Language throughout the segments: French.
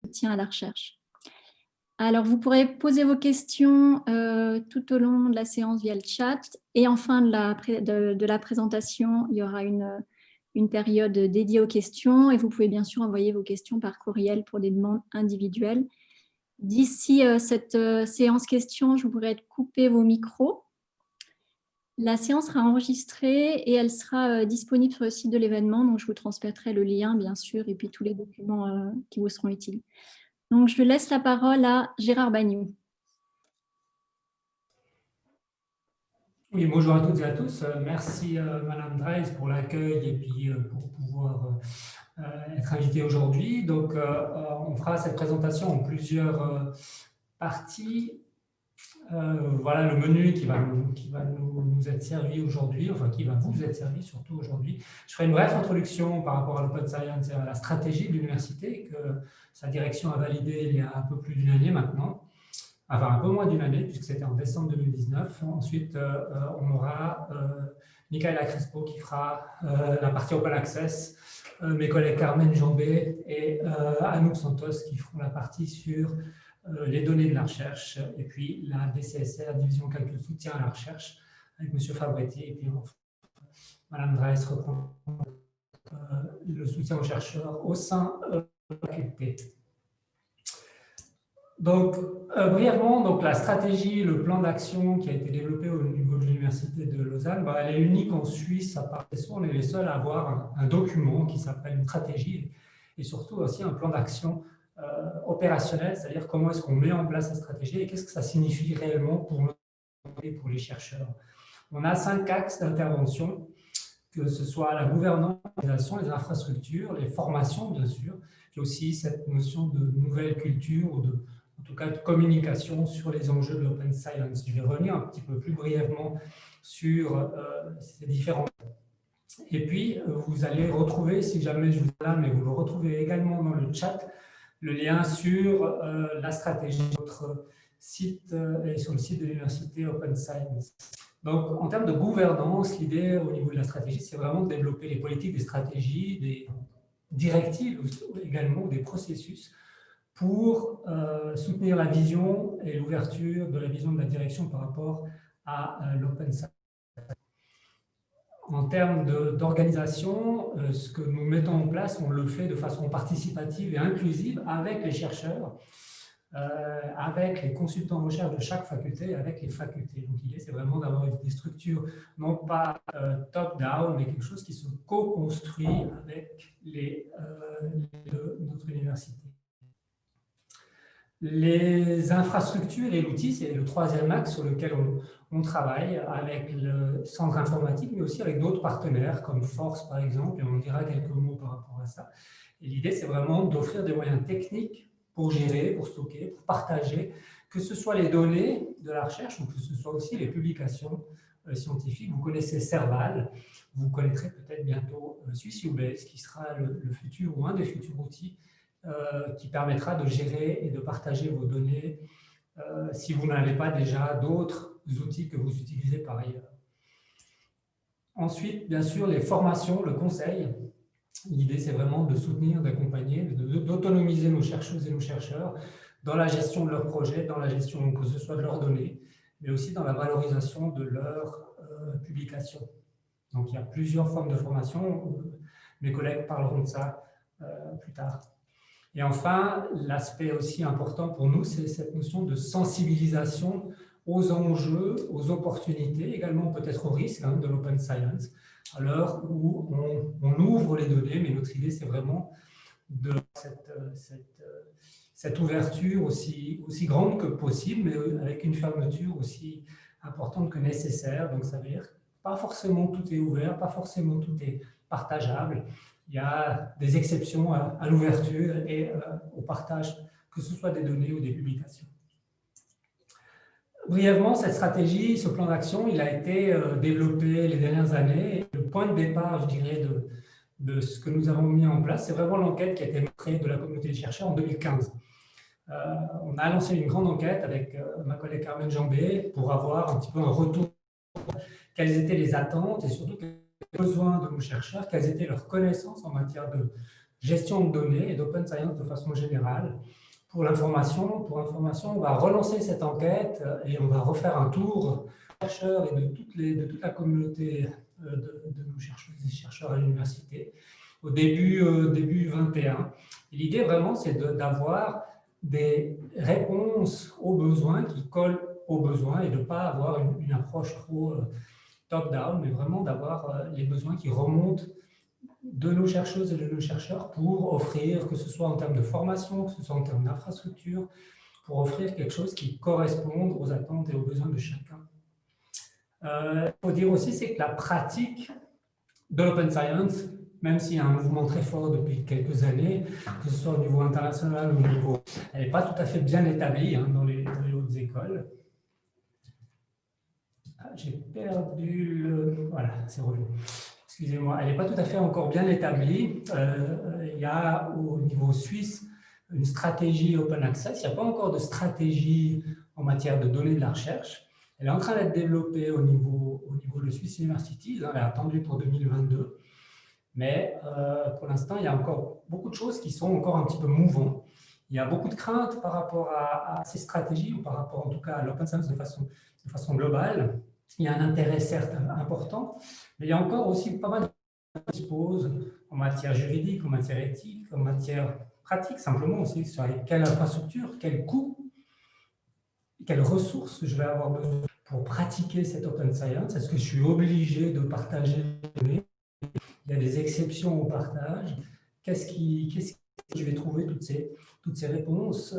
soutien à la recherche. Alors, vous pourrez poser vos questions tout au long de la séance via le chat. Et en fin de la présentation, il y aura une période dédiée aux questions. Et vous pouvez bien sûr envoyer vos questions par courriel pour des demandes individuelles. D'ici cette séance questions, je vous pourrai couper vos micros. La séance sera enregistrée et elle sera disponible sur le site de l'événement. Donc, je vous transmettrai le lien, bien sûr, et puis tous les documents qui vous seront utiles. Donc, je laisse la parole à Gérard Bagnou. Oui, bonjour à toutes et à tous. Merci Madame Dreis pour l'accueil et puis pour pouvoir être invité aujourd'hui. Donc, on fera cette présentation en plusieurs parties. Voilà le menu qui va nous être servi aujourd'hui, enfin qui va vous être servi surtout aujourd'hui. Je ferai une brève introduction par rapport à l'Open Science et à la stratégie de l'université que sa direction a validée il y a un peu plus d'une année maintenant. Enfin, un peu moins d'une année, puisque c'était en décembre 2019. Ensuite, on aura Michaela Crespo qui fera la partie Open Access, mes collègues Carmen Jambé et Anouk Santos qui feront la partie sur les données de la recherche, et puis la DCSR, Division Calcul Soutien à la Recherche, avec M. Fabretti, et puis Mme Dreis reprend le soutien aux chercheurs au sein de la faculté. Donc, brièvement, donc, la stratégie, le plan d'action qui a été développé au niveau de l'Université de Lausanne, elle est unique en Suisse. À part ça, on est les seuls à avoir un document qui s'appelle une stratégie et surtout aussi un plan d'action opérationnel, c'est-à-dire comment est-ce qu'on met en place la stratégie et qu'est-ce que ça signifie réellement pour nous et pour les chercheurs. On a 5 axes d'intervention, que ce soit la gouvernance, les infrastructures, les formations, bien sûr, puis aussi cette notion de nouvelle culture ou en tout cas de communication sur les enjeux de l'open science. Je vais revenir un petit peu plus brièvement sur ces différents. Et puis, vous allez retrouver, si jamais je vous ai là, mais vous le retrouvez également dans le chat, le lien sur la stratégie de notre site et sur le site de l'Université Open Science. Donc, en termes de gouvernance, l'idée au niveau de la stratégie, c'est vraiment de développer les politiques, des stratégies, des directives également, des processus pour soutenir la vision et l'ouverture de la vision de la direction par rapport à l'open science. En termes d'organisation, ce que nous mettons en place, on le fait de façon participative et inclusive avec les chercheurs, avec les consultants en recherche de chaque faculté, avec les facultés. Donc l'idée, c'est vraiment d'avoir des structures non pas top-down, mais quelque chose qui se co-construit avec notre université. Les infrastructures et l'outil, c'est le troisième axe sur lequel on travaille avec le centre informatique, mais aussi avec d'autres partenaires comme Force, par exemple, et on dira quelques mots par rapport à ça. Et l'idée, c'est vraiment d'offrir des moyens techniques pour gérer, pour stocker, pour partager, que ce soit les données de la recherche ou que ce soit aussi les publications scientifiques. Vous connaissez Serval, vous connaîtrez peut-être bientôt SwissUBase, qui sera le futur ou un des futurs outils qui permettra de gérer et de partager vos données si vous n'avez pas déjà d'autres outils que vous utilisez par ailleurs. Ensuite, bien sûr, les formations, le conseil. L'idée, c'est vraiment de soutenir, d'accompagner, d'autonomiser nos chercheuses et nos chercheurs dans la gestion de leurs projets, dans la gestion, que ce soit de leurs données, mais aussi dans la valorisation de leurs publications. Donc, il y a plusieurs formes de formation. Mes collègues parleront de ça plus tard. Et enfin, l'aspect aussi important pour nous, c'est cette notion de sensibilisation aux enjeux, aux opportunités, également peut-être aux risques de l'open science, à l'heure où on ouvre les données, mais notre idée, c'est vraiment de cette ouverture aussi grande que possible, mais avec une fermeture aussi importante que nécessaire. Donc, ça veut dire que pas forcément tout est ouvert, pas forcément tout est partageable. Il y a des exceptions à l'ouverture et au partage, que ce soit des données ou des publications. Brièvement, cette stratégie, ce plan d'action, il a été développé les dernières années. Le point de départ, je dirais, de ce que nous avons mis en place, c'est vraiment l'enquête qui a été menée de la communauté de chercheurs en 2015. On a lancé une grande enquête avec ma collègue Carmen Jambé pour avoir un petit peu un retour, quelles étaient les attentes et surtout les besoins de nos chercheurs, quelles étaient leurs connaissances en matière gestion de données et d'open science de façon générale. Pour information, on va relancer cette enquête et on va refaire un tour des chercheurs et de toute la communauté de nos chercheurs et chercheurs à l'université au début 21. L'idée vraiment, c'est d'avoir des réponses aux besoins qui collent aux besoins et de ne pas avoir une approche trop top-down, mais vraiment d'avoir les besoins qui remontent de nos chercheuses et de nos chercheurs pour offrir, que ce soit en termes de formation, que ce soit en termes d'infrastructure, pour offrir quelque chose qui corresponde aux attentes et aux besoins de chacun. Il faut dire aussi, c'est que la pratique de l'open science, même s'il y a un mouvement très fort depuis quelques années, que ce soit au niveau international ou au niveau... Elle n'est pas tout à fait bien établie dans les hautes écoles. Ah, j'ai perdu le... Voilà, c'est revenu. Excusez-moi, elle n'est pas tout à fait encore bien établie. Il y a au niveau suisse une stratégie open access. Il n'y a pas encore de stratégie en matière de données de la recherche. Elle est en train d'être développée au niveau de Swiss University. Elle est attendue pour 2022. Mais pour l'instant, il y a encore beaucoup de choses qui sont encore un petit peu mouvantes. Il y a beaucoup de craintes par rapport à ces stratégies, ou par rapport en tout cas à l'open science de façon globale. Il y a un intérêt certes important, mais il y a encore aussi pas mal de choses qui se posent en matière juridique, en matière éthique, en matière pratique, simplement aussi sur quelle infrastructure, quel coût, quelles ressources je vais avoir besoin pour pratiquer cette open science. Est-ce que je suis obligé de partager les données? Il y a des exceptions au partage. Qu'est-ce que je vais trouver toutes ces réponses?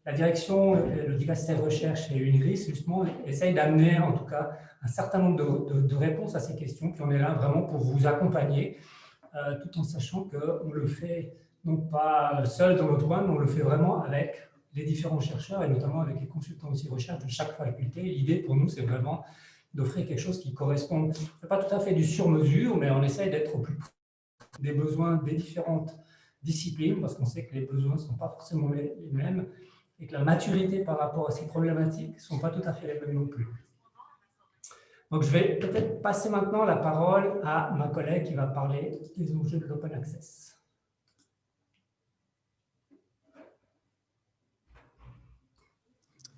La direction, le dicaster recherche et UNIRIS, justement, essaye d'amener en tout cas un certain nombre de réponses à ces questions, puis on est là vraiment pour vous accompagner, tout en sachant qu'on le fait non pas seul dans notre coin, mais on le fait vraiment avec les différents chercheurs et notamment avec les consultants aussi recherche de chaque faculté. L'idée pour nous, c'est vraiment d'offrir quelque chose qui correspond, pas tout à fait du sur-mesure, mais on essaye d'être au plus près des besoins des différentes disciplines, parce qu'on sait que les besoins ne sont pas forcément les mêmes, et que la maturité par rapport à ces problématiques ne sont pas tout à fait les mêmes non plus. Donc, je vais peut-être passer maintenant la parole à ma collègue qui va parler des enjeux de l'open access.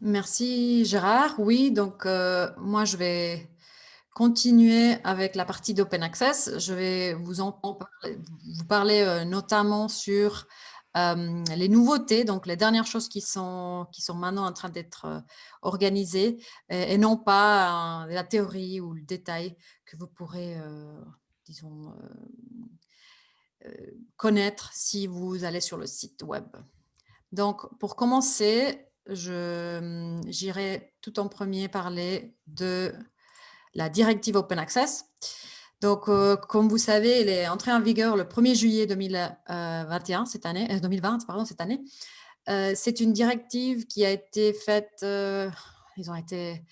Merci Gérard. Oui, donc moi je vais continuer avec la partie d'Open Access. Je vais vous parler notamment sur les nouveautés, donc les dernières choses qui sont maintenant en train d'être organisées et non pas la théorie ou le détail que vous pourrez, disons, connaître si vous allez sur le site web. Donc, pour commencer, j'irai tout en premier parler de la directive Open Access. Donc, comme vous savez, elle est entrée en vigueur le 1er juillet 2020 cette année. C'est une directive qui a été faite, ils ont été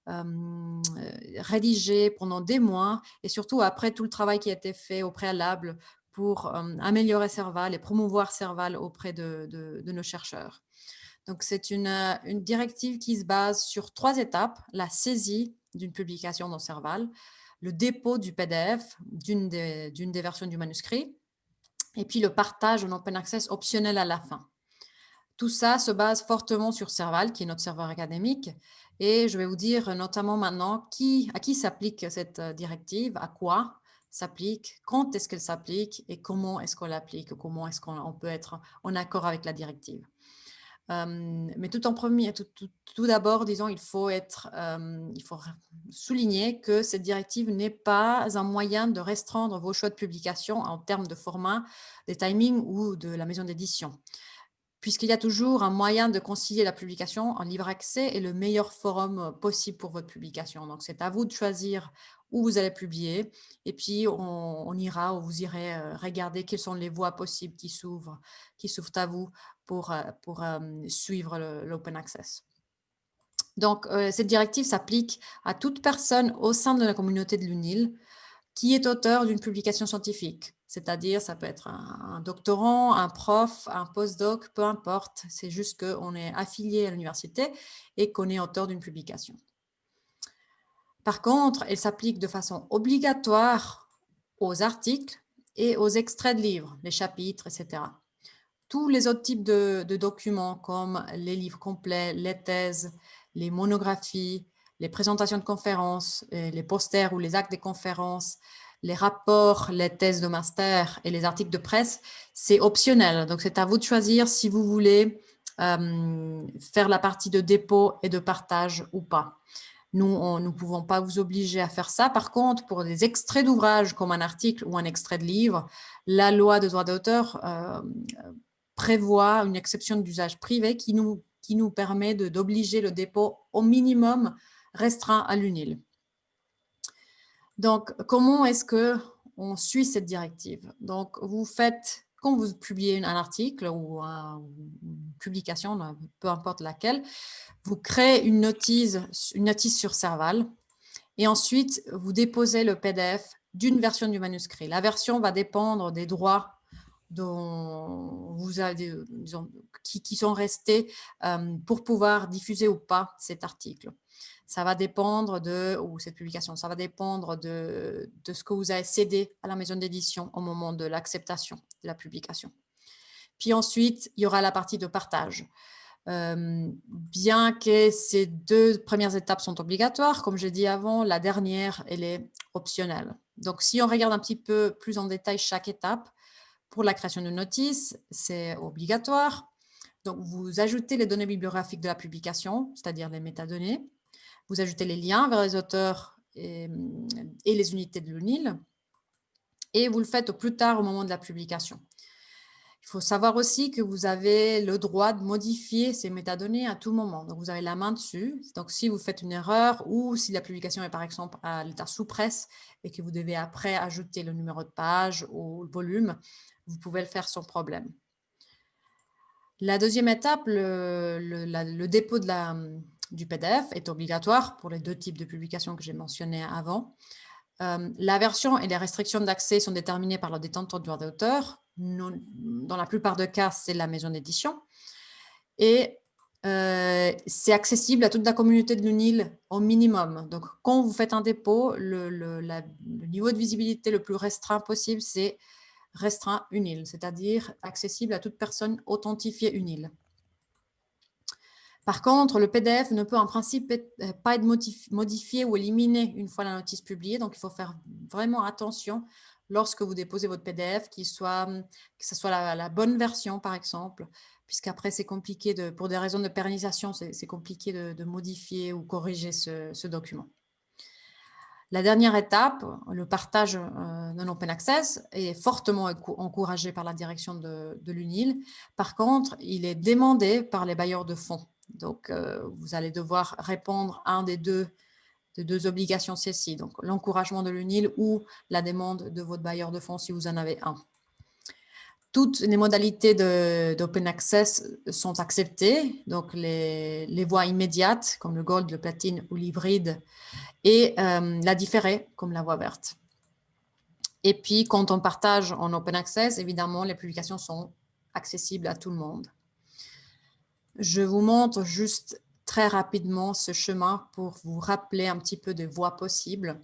rédigés pendant des mois et surtout après tout le travail qui a été fait au préalable pour améliorer Serval et promouvoir Serval auprès de nos chercheurs. Donc, c'est une directive qui se base sur 3 étapes: la saisie d'une publication dans Serval, le dépôt du PDF d'une des versions du manuscrit, et puis le partage en open access optionnel à la fin. Tout ça se base fortement sur Serval, qui est notre serveur académique, et je vais vous dire notamment maintenant à qui s'applique cette directive, à quoi s'applique, quand est-ce qu'elle s'applique et comment est-ce qu'on l'applique, comment est-ce qu'on peut être en accord avec la directive. Mais tout d'abord, disons, il faut souligner que cette directive n'est pas un moyen de restreindre vos choix de publication en termes de format, des timings ou de la maison d'édition, puisqu'il y a toujours un moyen de concilier la publication en libre accès et le meilleur forum possible pour votre publication. Donc, c'est à vous de choisir où vous allez publier, et puis on ira, ou vous irez regarder quelles sont les voies possibles qui s'ouvrent à vous pour suivre l'open access. Donc, cette directive s'applique à toute personne au sein de la communauté de l'UNIL qui est auteur d'une publication scientifique. C'est-à-dire, ça peut être un doctorant, un prof, un postdoc, peu importe. C'est juste qu'on est affilié à l'université et qu'on est auteur d'une publication. Par contre, elle s'applique de façon obligatoire aux articles et aux extraits de livres, les chapitres, etc. Tous les autres types de documents comme les livres complets, les thèses, les monographies, les présentations de conférences, les posters ou les actes des conférences, les rapports, les thèses de master et les articles de presse, c'est optionnel. Donc, c'est à vous de choisir si vous voulez faire la partie de dépôt et de partage ou pas. Nous ne pouvons pas vous obliger à faire ça. Par contre, pour des extraits d'ouvrages comme un article ou un extrait de livre, la loi de droit d'auteur prévoit une exception d'usage privé qui nous permet d'obliger le dépôt au minimum restreint à l'UNIL. Donc, comment est-ce qu'on suit cette directive? Donc, vous faites, quand vous publiez un article ou une publication, peu importe laquelle, vous créez une notice sur Serval et ensuite, vous déposez le PDF d'une version du manuscrit. La version va dépendre des droits dont vous avez, disons, qui sont restés pour pouvoir diffuser ou pas cet article. Ça va dépendre ou cette publication, ça va dépendre de ce que vous avez cédé à la maison d'édition au moment de l'acceptation de la publication. Puis ensuite, il y aura la partie de partage. Bien que ces 2 premières étapes sont obligatoires, comme j'ai dit avant, la dernière, elle est optionnelle. Donc, si on regarde un petit peu plus en détail chaque étape, pour la création de notice, c'est obligatoire. Donc, vous ajoutez les données bibliographiques de la publication, c'est-à-dire les métadonnées. Vous ajoutez les liens vers les auteurs et les unités de l'UNIL. Et vous le faites au plus tard au moment de la publication. Il faut savoir aussi que vous avez le droit de modifier ces métadonnées à tout moment. Donc, vous avez la main dessus. Donc, si vous faites une erreur ou si la publication est par exemple à l'état sous presse et que vous devez après ajouter le numéro de page ou le volume, vous pouvez le faire sans problème. La deuxième étape, le dépôt du PDF est obligatoire pour les 2 types de publications que j'ai mentionnées avant. La version et les restrictions d'accès sont déterminées par le détenteur du droit d'auteur. Dans la plupart des cas, c'est la maison d'édition. Et c'est accessible à toute la communauté de l'UNIL au minimum. Donc, quand vous faites un dépôt, le niveau de visibilité le plus restreint possible, c'est restreint UNIL, c'est-à-dire accessible à toute personne authentifiée UNIL. Par contre, le PDF ne peut en principe pas être modifié ou éliminé une fois la notice publiée. Donc, il faut faire vraiment attention lorsque vous déposez votre PDF, que ce soit la bonne version, par exemple, puisqu'après, c'est compliqué, pour des raisons de pérennisation, c'est compliqué de modifier ou corriger ce document. La dernière étape, le partage d'un open access, est fortement encouragé par la direction de l'UNIL. Par contre, il est demandé par les bailleurs de fonds. Donc, vous allez devoir répondre à un des deux obligations celles-ci, donc l'encouragement de l'UNIL ou la demande de votre bailleur de fonds si vous en avez un. Toutes les modalités d'open access sont acceptées, donc les voies immédiates comme le gold, le platine ou l'hybride et la différée comme la voie verte. Et puis, quand on partage en open access, évidemment, les publications sont accessibles à tout le monde. Je vous montre juste très rapidement ce chemin pour vous rappeler un petit peu des voies possibles.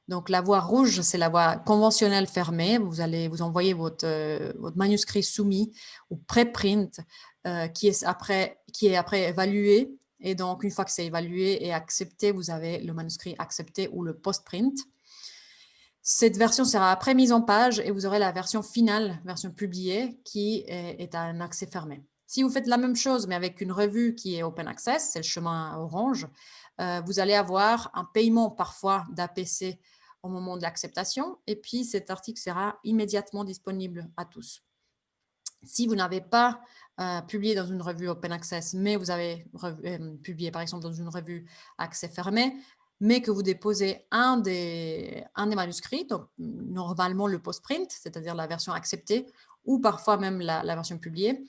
Donc, la voie rouge, c'est la voie conventionnelle fermée. Vous allez vous envoyer votre manuscrit soumis ou préprint qui est après évalué. Et donc, une fois que c'est évalué et accepté, vous avez le manuscrit accepté ou le post-print. Cette version sera après mise en page et vous aurez la version finale, version publiée, qui est à un accès fermé. Si vous faites la même chose, mais avec une revue qui est open access, c'est le chemin orange, vous allez avoir un paiement parfois d'APC au moment de l'acceptation et puis cet article sera immédiatement disponible à tous. Si vous n'avez pas publié dans une revue open access, mais vous avez publié par exemple dans une revue accès fermé, mais que vous déposez un des manuscrits, donc normalement le post-print, c'est-à-dire la version acceptée, ou parfois même la version publiée,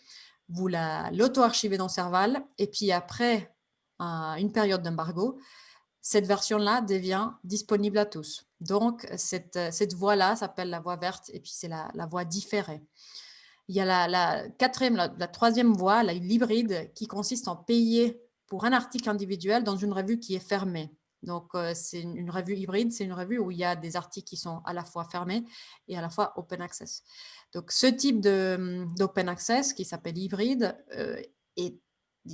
vous l'auto-archivez dans Serval, et puis après une période d'embargo, cette version-là devient disponible à tous. Donc, cette voie-là s'appelle la voie verte, et puis c'est la voie différée. Il y a la troisième voie, l'hybride, qui consiste en payer pour un article individuel dans une revue qui est fermée. Donc, c'est une revue hybride, c'est une revue où il y a des articles qui sont à la fois fermés et à la fois open access. Donc, ce type d'open access qui s'appelle hybride est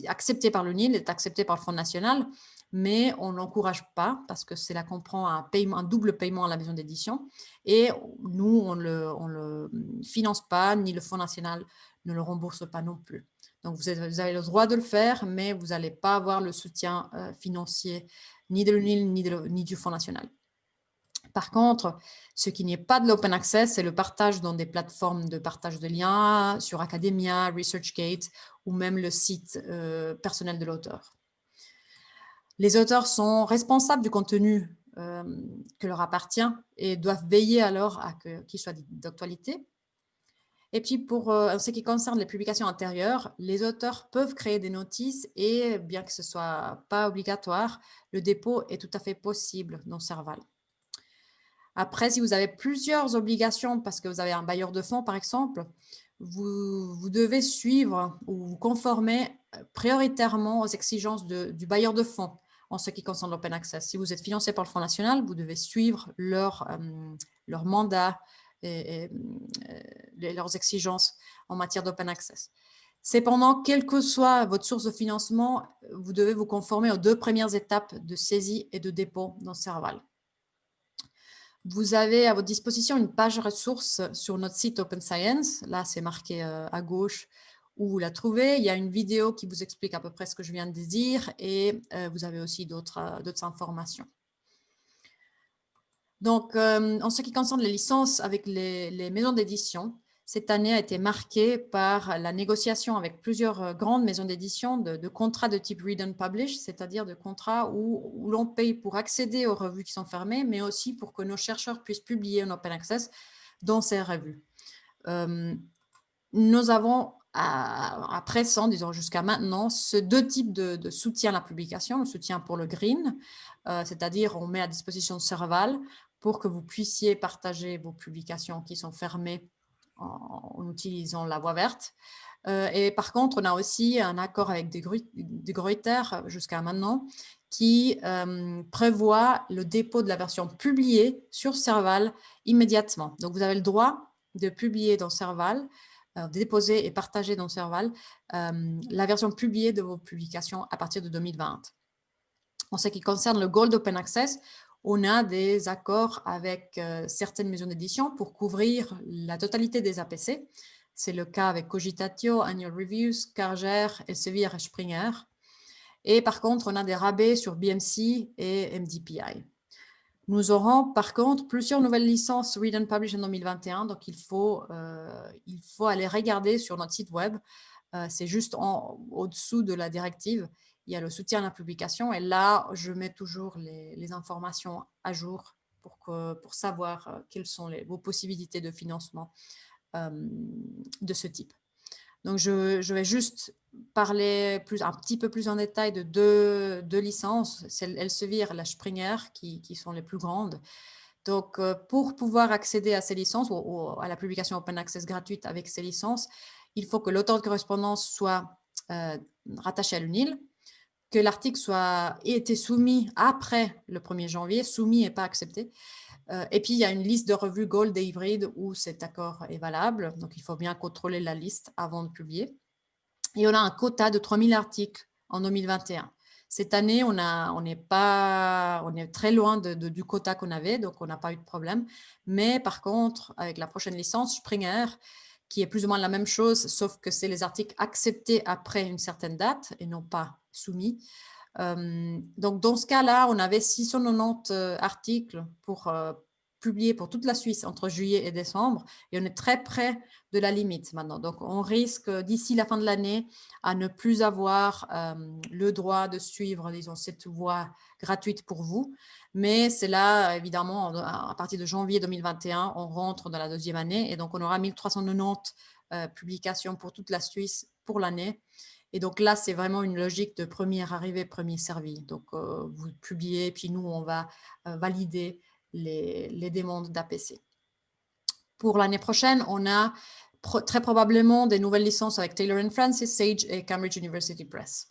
accepté par l'UNIL, est accepté par le Fonds national, mais on ne l'encourage pas parce que cela comprend un double paiement à la maison d'édition et nous, on le finance pas, ni le Fonds national ne le rembourse pas non plus. Donc, vous avez le droit de le faire, mais vous n'allez pas avoir le soutien financier ni de l'UNIL ni du Fonds national. Par contre, ce qui n'est pas de l'open access, c'est le partage dans des plateformes de partage de liens sur Academia, ResearchGate ou même le site personnel de l'auteur. Les auteurs sont responsables du contenu que leur appartient et doivent veiller alors à qu'il soit d'actualité. Et puis, pour ce qui concerne les publications antérieures, les auteurs peuvent créer des notices et, bien que ce ne soit pas obligatoire, le dépôt est tout à fait possible dans Serval. Après, si vous avez plusieurs obligations parce que vous avez un bailleur de fonds, par exemple, vous devez suivre ou vous conformer prioritairement aux exigences du bailleur de fonds en ce qui concerne l'open access. Si vous êtes financé par le Fonds national, vous devez suivre leur mandat et leurs exigences en matière d'open access. Cependant, quelle que soit votre source de financement, vous devez vous conformer aux 2 premières étapes de saisie et de dépôt dans Serval. Vous avez à votre disposition une page ressources sur notre site Open Science. Là, c'est marqué à gauche où vous la trouvez. Il y a une vidéo qui vous explique à peu près ce que je viens de dire et vous avez aussi d'autres informations. Donc, en ce qui concerne les licences avec les maisons d'édition, cette année a été marquée par la négociation avec plusieurs grandes maisons d'édition de contrats de type Read and Publish, c'est-à-dire de contrats où l'on paye pour accéder aux revues qui sont fermées, mais aussi pour que nos chercheurs puissent publier en open access dans ces revues. Nous avons, à présent, disons jusqu'à maintenant, ces 2 types de soutien à la publication, le soutien pour le green, c'est-à-dire on met à disposition de Serval pour que vous puissiez partager vos publications qui sont fermées en utilisant la voie verte. Et par contre, on a aussi un accord avec De Gruyter jusqu'à maintenant qui prévoit le dépôt de la version publiée sur Serval immédiatement. Donc, vous avez le droit de publier dans Serval, déposer et partager dans Serval la version publiée de vos publications à partir de 2020. En ce qui concerne le Gold Open Access, on a des accords avec certaines maisons d'édition pour couvrir la totalité des APC. C'est le cas avec Cogitatio, Annual Reviews, Carger, Elsevier et Springer. Et par contre, on a des rabais sur BMC et MDPI. Nous aurons par contre plusieurs nouvelles licences Read and Publish en 2021, donc il faut aller regarder sur notre site web. C'est juste au-dessous de la directive. Il y a le soutien à la publication et là, je mets toujours les informations à jour pour savoir quelles sont vos possibilités de financement de ce type. Donc, je vais juste parler un petit peu plus en détail de deux licences, celle Elsevier et la Springer qui sont les plus grandes. Donc, pour pouvoir accéder à ces licences ou à la publication Open Access gratuite avec ces licences, il faut que l'auteur de correspondance soit rattaché à l'UNIL, que l'article ait été soumis après le 1er janvier, soumis et pas accepté. Et puis, il y a une liste de revues Gold et hybride où cet accord est valable. Donc, il faut bien contrôler la liste avant de publier. Et on a un quota de 3000 articles en 2021. Cette année, on est très loin du quota qu'on avait, donc on n'a pas eu de problème. Mais par contre, avec la prochaine licence, Springer, qui est plus ou moins la même chose, sauf que c'est les articles acceptés après une certaine date et non pas soumis. Donc, dans ce cas-là, on avait 690 articles pour publier pour toute la Suisse entre juillet et décembre et on est très près de la limite maintenant. Donc, on risque d'ici la fin de l'année à ne plus avoir le droit de suivre, disons, cette voie gratuite pour vous. Mais c'est là, évidemment, à partir de janvier 2021, on rentre dans la 2e année et donc on aura 1390 publications pour toute la Suisse pour l'année. Et donc là, c'est vraiment une logique de premier arrivé, premier servi. Donc, vous publiez, puis nous, on va valider les demandes d'APC. Pour l'année prochaine, on a très probablement des nouvelles licences avec Taylor & Francis, Sage et Cambridge University Press.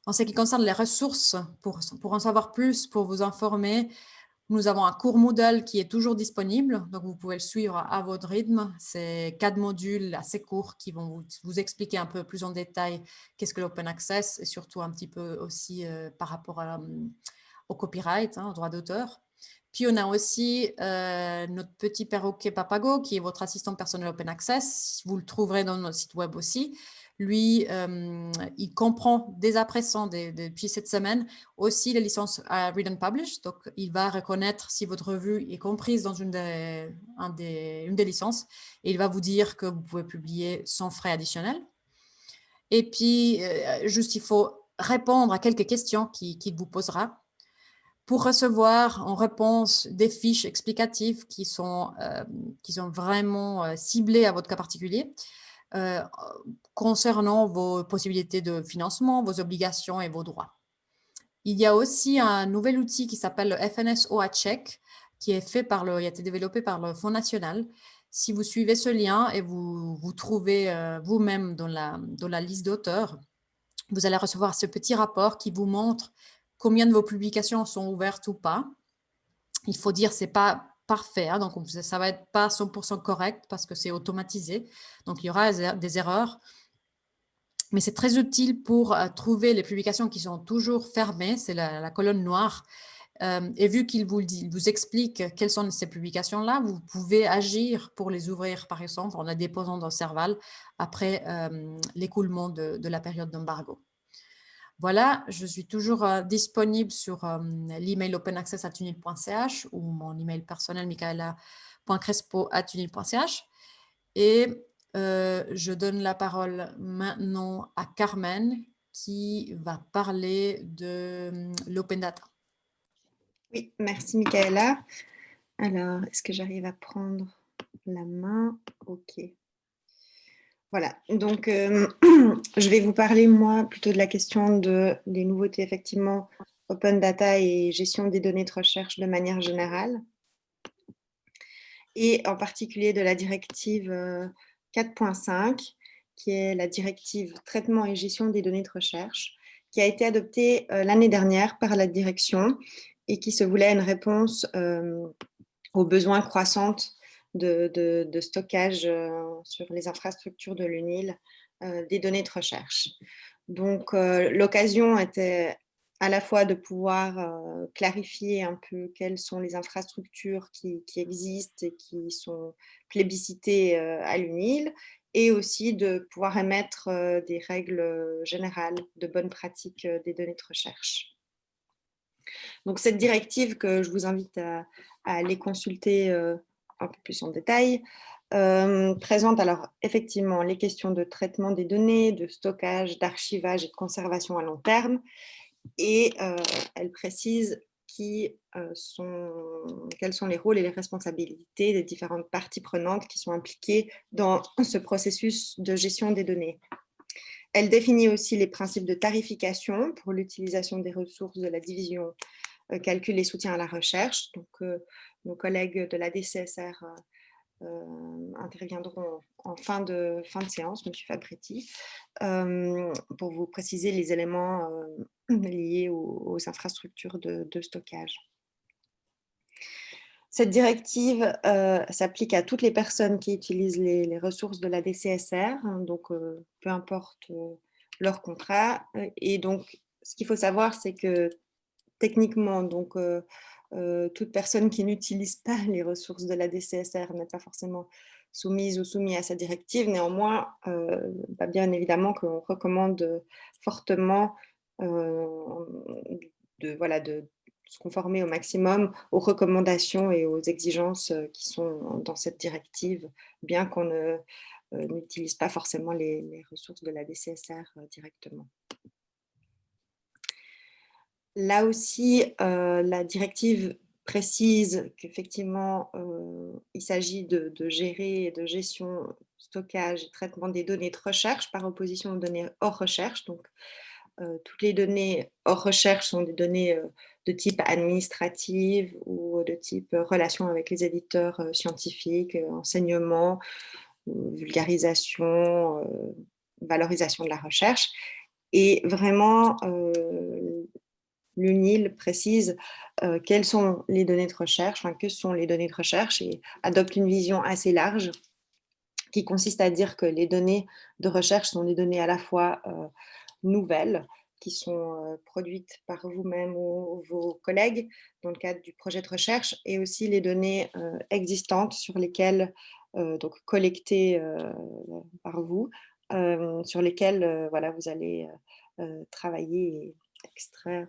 En ce qui concerne les ressources, pour en savoir plus, pour vous informer, nous avons un cours Moodle qui est toujours disponible, donc vous pouvez le suivre à votre rythme. C'est 4 modules assez courts qui vont vous expliquer un peu plus en détail qu'est-ce que l'open access et surtout un petit peu aussi par rapport au copyright, au droit d'auteur. Puis on a aussi notre petit perroquet Papago qui est votre assistant personnel open access. Vous le trouverez dans notre site web aussi. Lui, il comprend dès à présent, depuis cette semaine, aussi les licences à Read and Publish. Donc, il va reconnaître si votre revue est comprise dans une des licences et il va vous dire que vous pouvez publier sans frais additionnels. Et puis, juste, il faut répondre à quelques questions qu'il vous posera pour recevoir en réponse des fiches explicatives qui sont vraiment ciblées à votre cas particulier. Concernant vos possibilités de financement, vos obligations et vos droits. Il y a aussi un nouvel outil qui s'appelle le FNS OA Check, qui est fait qui a été développé par le Fonds national. Si vous suivez ce lien et vous trouvez vous-même dans la liste d'auteurs, vous allez recevoir ce petit rapport qui vous montre combien de vos publications sont ouvertes ou pas. Il faut dire que ce n'est pas parfait, donc ça ne va être pas 100% correct parce que c'est automatisé. Donc, il y aura des erreurs. Mais c'est très utile pour trouver les publications qui sont toujours fermées, c'est la colonne noire. Et vu qu'il vous explique quelles sont ces publications-là, vous pouvez agir pour les ouvrir, par exemple, en les déposant dans Serval après l'écoulement de la période d'embargo. Voilà, je suis toujours disponible sur l'email openaccess@unil.ch ou mon email personnel michaela.crespo@unil.ch. Et je donne la parole maintenant à Carmen qui va parler de l'open data. Oui, merci Michaela. Alors, est-ce que j'arrive à prendre la main? Ok. Voilà, donc je vais vous parler, moi, plutôt de la question des nouveautés, effectivement, open data et gestion des données de recherche de manière générale. Et en particulier de la directive 4.5, qui est la directive traitement et gestion des données de recherche, qui a été adoptée l'année dernière par la direction et qui se voulait une réponse aux besoins croissants de stockage sur les infrastructures de l'UNIL des données de recherche. Donc, l'occasion était à la fois de pouvoir clarifier un peu quelles sont les infrastructures qui existent et qui sont plébiscitées à l'UNIL, et aussi de pouvoir émettre des règles générales de bonnes pratiques des données de recherche. Donc, cette directive que je vous invite à aller consulter un peu plus en détail, présente alors effectivement les questions de traitement des données, de stockage, d'archivage et de conservation à long terme, et elle précise quels sont les rôles et les responsabilités des différentes parties prenantes qui sont impliquées dans ce processus de gestion des données. Elle définit aussi les principes de tarification pour l'utilisation des ressources de la division calcul et soutien à la recherche. Donc, nos collègues de la DCSR interviendront en fin de séance, M. Fabretti, pour vous préciser les éléments liés aux infrastructures de stockage. Cette directive s'applique à toutes les personnes qui utilisent les ressources de la DCSR, donc peu importe leur contrat. Et donc, ce qu'il faut savoir, c'est que techniquement, donc, toute personne qui n'utilise pas les ressources de la DCSR n'est pas forcément soumise ou soumis à cette directive. Néanmoins, bien évidemment qu'on recommande fortement de se conformer au maximum aux recommandations et aux exigences qui sont dans cette directive, bien qu'on n'utilise pas forcément les ressources de la DCSR directement. Là aussi, la directive précise qu'effectivement, il s'agit de gérer et de gestion, stockage et traitement des données de recherche par opposition aux données hors recherche. Donc, toutes les données hors recherche sont des données de type administrative ou de type relation avec les éditeurs scientifiques, enseignement, vulgarisation, valorisation de la recherche. Et vraiment, l'UNIL précise quelles sont les données de recherche, enfin, que sont les données de recherche, et adopte une vision assez large qui consiste à dire que les données de recherche sont des données à la fois nouvelles, qui sont produites par vous-même ou vos collègues dans le cadre du projet de recherche, et aussi les données existantes sur lesquelles, donc collectées par vous, sur lesquelles voilà, vous allez travailler et extraire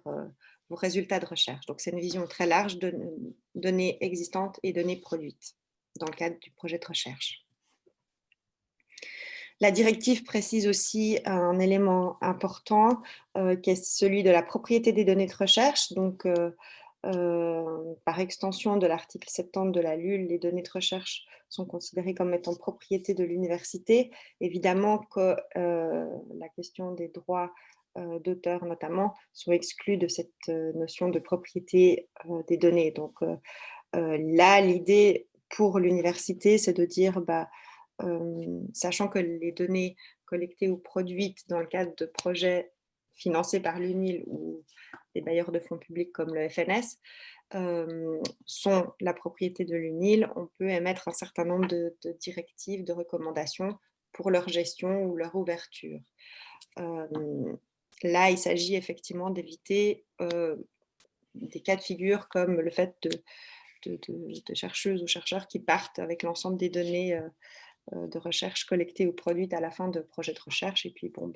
vos résultats de recherche. Donc c'est une vision très large de données existantes et données produites dans le cadre du projet de recherche. La directive précise aussi un élément important qui est celui de la propriété des données de recherche. Donc, par extension de l'article 70 de la LUL, les données de recherche sont considérées comme étant propriété de l'université. Évidemment que la question des droits d'auteur, notamment, sont exclus de cette notion de propriété des données. Donc, là, l'idée pour l'université, c'est de dire... sachant que les données collectées ou produites dans le cadre de projets financés par l'UNIL ou des bailleurs de fonds publics comme le FNS sont la propriété de l'UNIL, on peut émettre un certain nombre de directives, de recommandations pour leur gestion ou leur ouverture. Là, il s'agit effectivement d'éviter des cas de figure comme le fait de chercheuses ou chercheurs qui partent avec l'ensemble des données de recherche collectées ou produites à la fin de projets de recherche, et puis bon,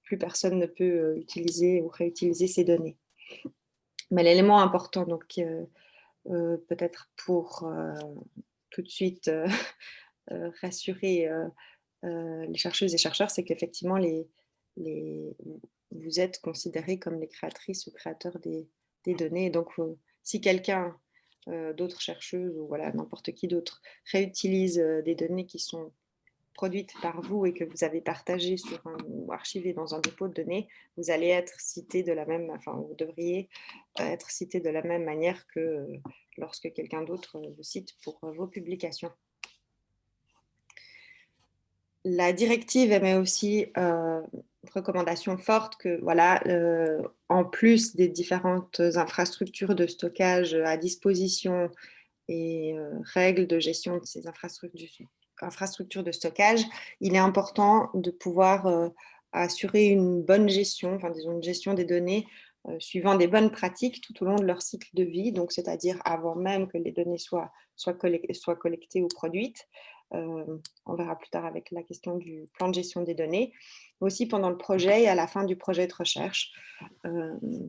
plus personne ne peut utiliser ou réutiliser ces données. Mais l'élément important, donc peut-être pour tout de suite rassurer les chercheuses et chercheurs, c'est qu'effectivement vous êtes considérés comme les créatrices ou créateurs des données. Donc si quelqu'un d'autres chercheuses ou voilà, n'importe qui d'autre réutilise des données qui sont produites par vous et que vous avez partagées ou archivées dans un dépôt de données, vous allez être cité de la même, enfin vous devriez être cité de la même manière que lorsque quelqu'un d'autre vous cite pour vos publications. La directive émet aussi recommandation forte que, voilà, en plus des différentes infrastructures de stockage à disposition et règles de gestion de ces infrastructures de stockage, il est important de pouvoir assurer une bonne gestion, enfin disons une gestion des données suivant des bonnes pratiques tout au long de leur cycle de vie, donc c'est-à-dire avant même que les données soient collectées ou produites. On verra plus tard avec la question du plan de gestion des données, mais aussi pendant le projet et à la fin du projet de recherche.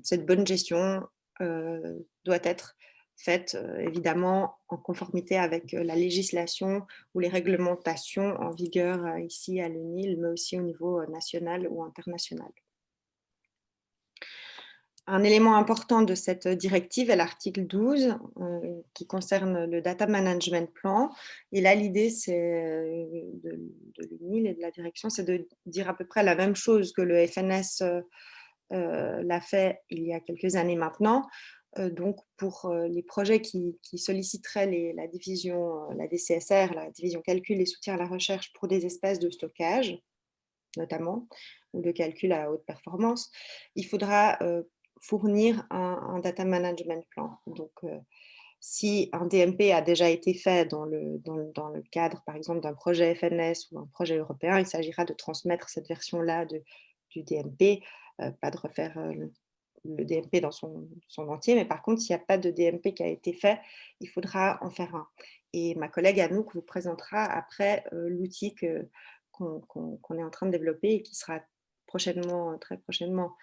Cette bonne gestion doit être faite évidemment en conformité avec la législation ou les réglementations en vigueur ici à l'UNIL, mais aussi au niveau national ou international. Un élément important de cette directive est l'article 12 qui concerne le Data Management Plan. Et là, l'idée de l'UNIL et de la direction, c'est de dire à peu près la même chose que le FNS l'a fait il y a quelques années maintenant. Donc, pour les projets qui solliciteraient la division, la DCSR, la division calcul et soutien à la recherche pour des espaces de stockage, notamment, ou de calcul à haute performance, il faudra fournir un data management plan. Donc, si un DMP a déjà été fait dans le cadre, par exemple, d'un projet FNS ou un projet européen, il s'agira de transmettre cette version-là du DMP, pas de refaire le DMP dans son entier, mais par contre, s'il n'y a pas de DMP qui a été fait, il faudra en faire un. Et ma collègue Anouk vous présentera après l'outil qu'on est en train de développer et qui sera très prochainement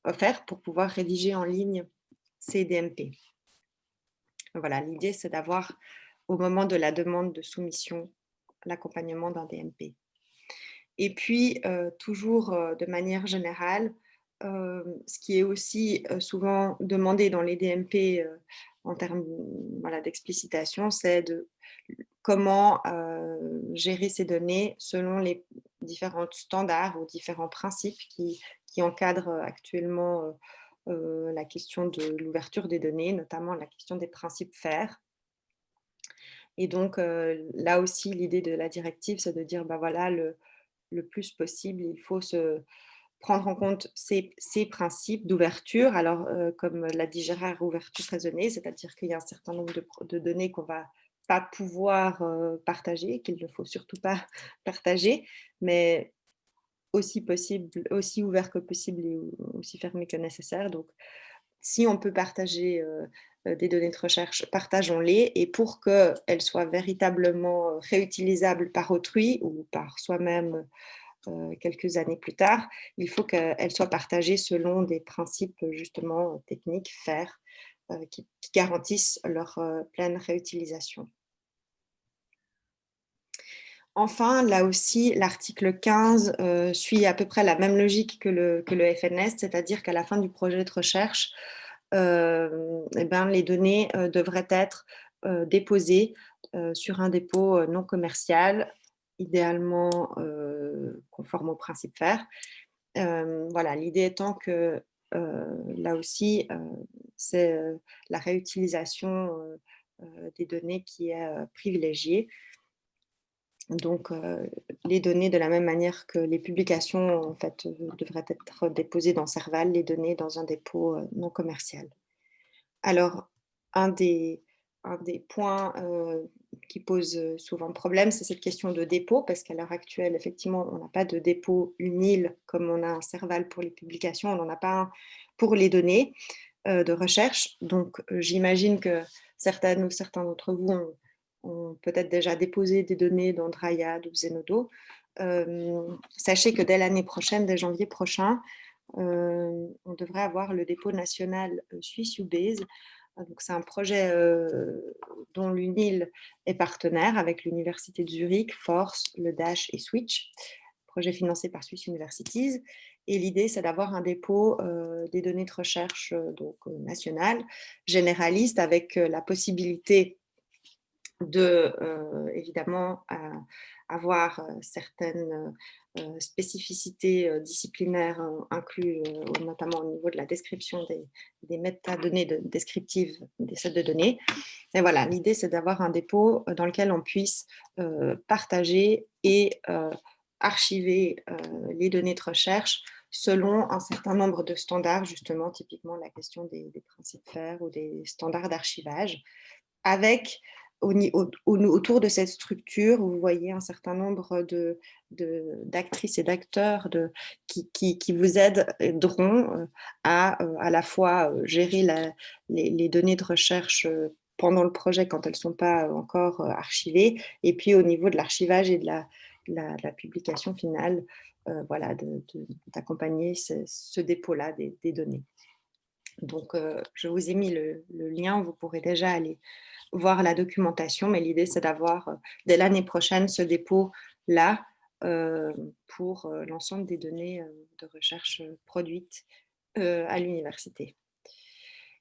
offert pour pouvoir rédiger en ligne ces DMP. Voilà, l'idée, c'est d'avoir, au moment de la demande de soumission, l'accompagnement d'un DMP. Et puis, toujours de manière générale, ce qui est aussi souvent demandé dans les DMP en termes d'explicitation, c'est de comment gérer ces données selon les différents standards ou différents principes qui encadrent actuellement la question de l'ouverture des données, notamment la question des principes FAIR. Et donc, là aussi, l'idée de la directive, c'est de dire, voilà, le plus possible, il faut prendre en compte ces principes d'ouverture. Alors, comme l'a dit Gérard, ouverture raisonnée, c'est-à-dire qu'il y a un certain nombre de données qu'on ne va pas pouvoir partager, qu'il ne faut surtout pas partager, mais aussi ouvert que possible et aussi fermé que nécessaire. Donc, si on peut partager des données de recherche, partageons-les. Et pour qu'elles soient véritablement réutilisables par autrui ou par soi-même quelques années plus tard, il faut qu'elles soient partagées selon des principes justement techniques, FAIR, qui garantissent leur pleine réutilisation. Enfin, là aussi, l'article 15 suit à peu près la même logique que le FNS, c'est-à-dire qu'à la fin du projet de recherche, les données devraient être déposées sur un dépôt non commercial, idéalement conforme au principe FAIR. Voilà, l'idée étant que là aussi, c'est la réutilisation des données qui est privilégiée. Donc, les données, de la même manière que les publications, en fait, devraient être déposées dans Serval, les données dans un dépôt non commercial. Alors, un des points qui pose souvent problème, c'est cette question de dépôt, parce qu'à l'heure actuelle, effectivement, on n'a pas de dépôt UNIL comme on a un Serval pour les publications, on n'en a pas un pour les données de recherche. Donc, j'imagine que certains d'entre vous ont peut-être déjà déposé des données dans Dryad ou Zenodo. Sachez que dès l'année prochaine, dès janvier prochain, on devrait avoir le dépôt national suisse UBase. Donc, c'est un projet dont l'UNIL est partenaire avec l'Université de Zurich, Force, le DASH et Switch, projet financé par Swiss Universities. Et l'idée, c'est d'avoir un dépôt des données de recherche nationales, généralistes, avec la possibilité de, évidemment, avoir certaines spécificités disciplinaires incluses, notamment au niveau de la description des métadonnées descriptives des sets de données. Et voilà, l'idée, c'est d'avoir un dépôt dans lequel on puisse partager et archiver les données de recherche selon un certain nombre de standards, justement, typiquement la question des principes FAIR ou des standards d'archivage, avec autour de cette structure, vous voyez un certain nombre d'actrices et d'acteurs qui vous aideront à la fois gérer les données de recherche pendant le projet quand elles ne sont pas encore archivées, et puis au niveau de l'archivage et de la publication finale, voilà, d'accompagner ce dépôt-là des données. Donc, je vous ai mis le lien, vous pourrez déjà aller voir la documentation, mais l'idée, c'est d'avoir dès l'année prochaine ce dépôt-là pour l'ensemble des données de recherche produites à l'université.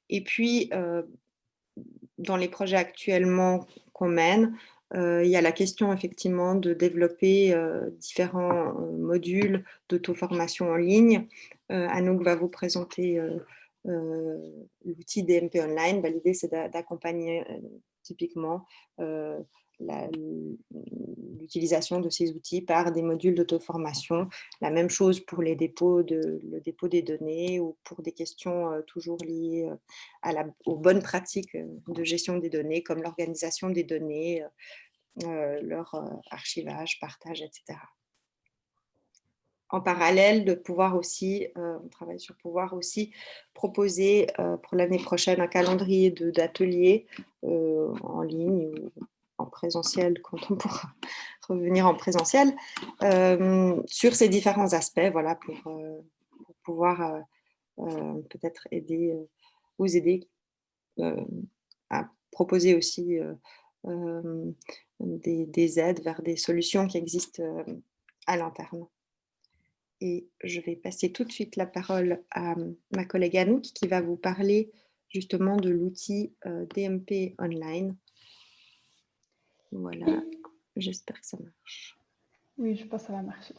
Et puis, dans les projets actuellement qu'on mène, il y a la question effectivement de développer différents modules d'auto-formation en ligne. Anouk va vous présenter l'outil DMP Online. L'idée, c'est d'accompagner typiquement l'utilisation de ces outils par des modules d'auto-formation. La même chose pour le dépôt des données ou pour des questions toujours liées aux bonnes pratiques de gestion des données, comme l'organisation des données, leur archivage, partage, etc. En parallèle, de pouvoir aussi, on travaille sur pouvoir aussi proposer pour l'année prochaine un calendrier d'ateliers en ligne ou en présentiel quand on pourra revenir en présentiel sur ces différents aspects, voilà, pour pouvoir peut-être vous aider à proposer aussi des aides vers des solutions qui existent à l'interne. Et je vais passer tout de suite la parole à ma collègue Anouk qui va vous parler justement de l'outil DMP Online. Voilà, j'espère que ça marche. Oui, je pense que ça va marcher.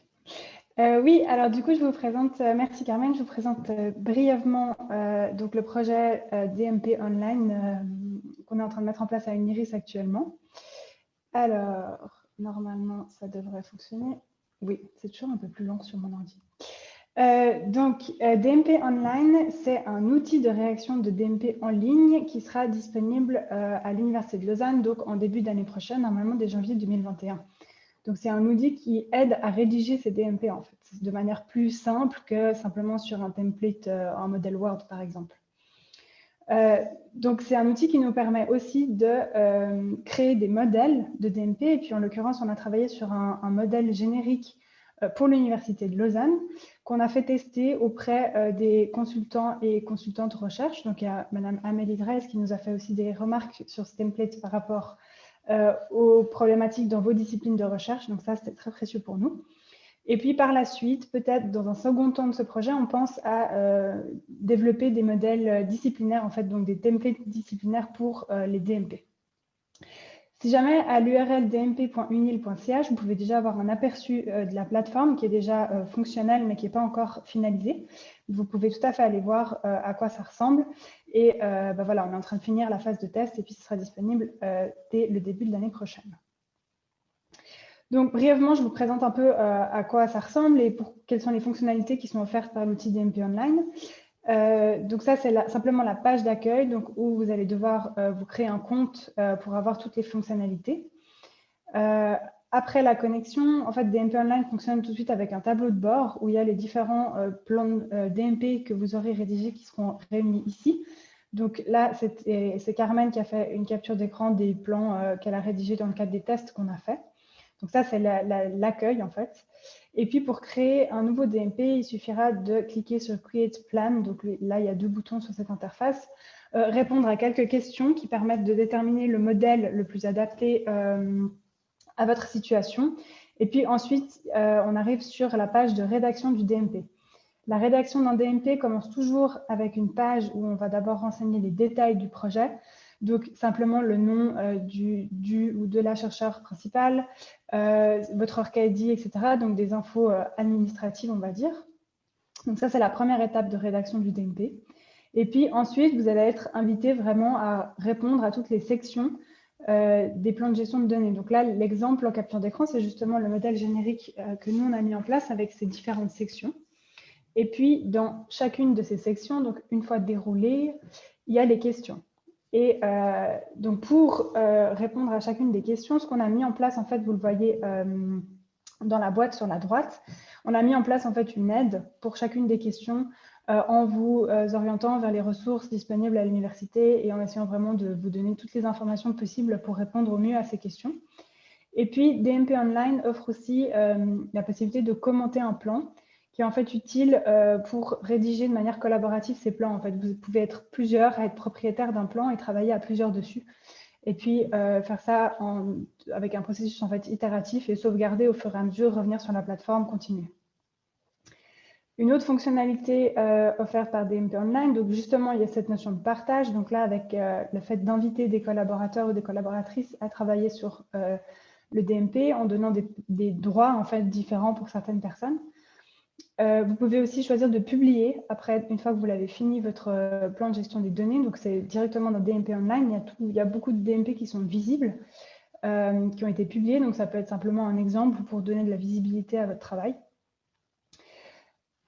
Oui, alors du coup, je vous présente, merci Carmen, je vous présente brièvement donc le projet DMP Online qu'on est en train de mettre en place à Uniris actuellement. Alors, normalement, ça devrait fonctionner. Oui, c'est toujours un peu plus long sur mon ordi. DMP Online, c'est un outil de réaction de DMP en ligne qui sera disponible à l'Université de Lausanne, donc en début d'année prochaine, normalement dès janvier 2021. Donc, c'est un outil qui aide à rédiger ces DMP, en fait, de manière plus simple que simplement sur un template, un modèle Word, par exemple. Donc, c'est un outil qui nous permet aussi de créer des modèles de DMP. Et puis, en l'occurrence, on a travaillé sur un modèle générique pour l'Université de Lausanne qu'on a fait tester auprès des consultants et consultantes recherche. Donc, il y a Madame Amélie Dresse qui nous a fait aussi des remarques sur ce template par rapport aux problématiques dans vos disciplines de recherche. Donc, ça, c'était très précieux pour nous. Et puis par la suite, peut-être dans un second temps de ce projet, on pense à développer des modèles disciplinaires, en fait, donc des templates disciplinaires pour les DMP. Si jamais à l'URL dmp.unil.ch, vous pouvez déjà avoir un aperçu de la plateforme qui est déjà fonctionnelle mais qui n'est pas encore finalisée. Vous pouvez tout à fait aller voir à quoi ça ressemble. Et voilà, on est en train de finir la phase de test et puis ce sera disponible dès le début de l'année prochaine. Donc, brièvement, je vous présente un peu à quoi ça ressemble et quelles sont les fonctionnalités qui sont offertes par l'outil DMP Online. Donc, ça, c'est simplement la page d'accueil où vous allez devoir vous créer un compte pour avoir toutes les fonctionnalités. Après la connexion, en fait, DMP Online fonctionne tout de suite avec un tableau de bord où il y a les différents plans DMP que vous aurez rédigés qui seront réunis ici. Donc là, c'est Carmen qui a fait une capture d'écran des plans qu'elle a rédigés dans le cadre des tests qu'on a fait. Donc ça, c'est l'accueil, en fait. Et puis, pour créer un nouveau DMP, il suffira de cliquer sur Create Plan. Donc là, il y a 2 boutons sur cette interface. Répondre à quelques questions qui permettent de déterminer le modèle le plus adapté à votre situation. Et puis ensuite, on arrive sur la page de rédaction du DMP. La rédaction d'un DMP commence toujours avec une page où on va d'abord renseigner les détails du projet. Donc, simplement le nom du ou de la chercheur principale, votre ORCID, etc. Donc, des infos administratives, on va dire. Donc, ça, c'est la première étape de rédaction du DMP. Et puis, ensuite, vous allez être invité vraiment à répondre à toutes les sections des plans de gestion de données. Donc là, l'exemple en capture d'écran, c'est justement le modèle générique que nous, on a mis en place avec ces différentes sections. Et puis, dans chacune de ces sections, donc une fois déroulées, il y a les questions. Et donc, pour répondre à chacune des questions, ce qu'on a mis en place, en fait, vous le voyez dans la boîte sur la droite, on a mis en place, en fait, une aide pour chacune des questions en vous orientant vers les ressources disponibles à l'université et en essayant vraiment de vous donner toutes les informations possibles pour répondre au mieux à ces questions. Et puis, DMP Online offre aussi la possibilité de commenter un plan qui est en fait utile pour rédiger de manière collaborative ces plans. En fait, vous pouvez être plusieurs à être propriétaire d'un plan et travailler à plusieurs dessus. Et puis, faire ça avec un processus en fait itératif et sauvegarder au fur et à mesure, revenir sur la plateforme, continuer. Une autre fonctionnalité offerte par DMP Online, donc justement, il y a cette notion de partage. Donc là, avec le fait d'inviter des collaborateurs ou des collaboratrices à travailler sur le DMP en donnant des droits en fait différents pour certaines personnes. Vous pouvez aussi choisir de publier après, une fois que vous l'avez fini, votre plan de gestion des données. Donc, c'est directement dans DMP Online. Il y a beaucoup de DMP qui sont visibles, qui ont été publiés. Donc, ça peut être simplement un exemple pour donner de la visibilité à votre travail.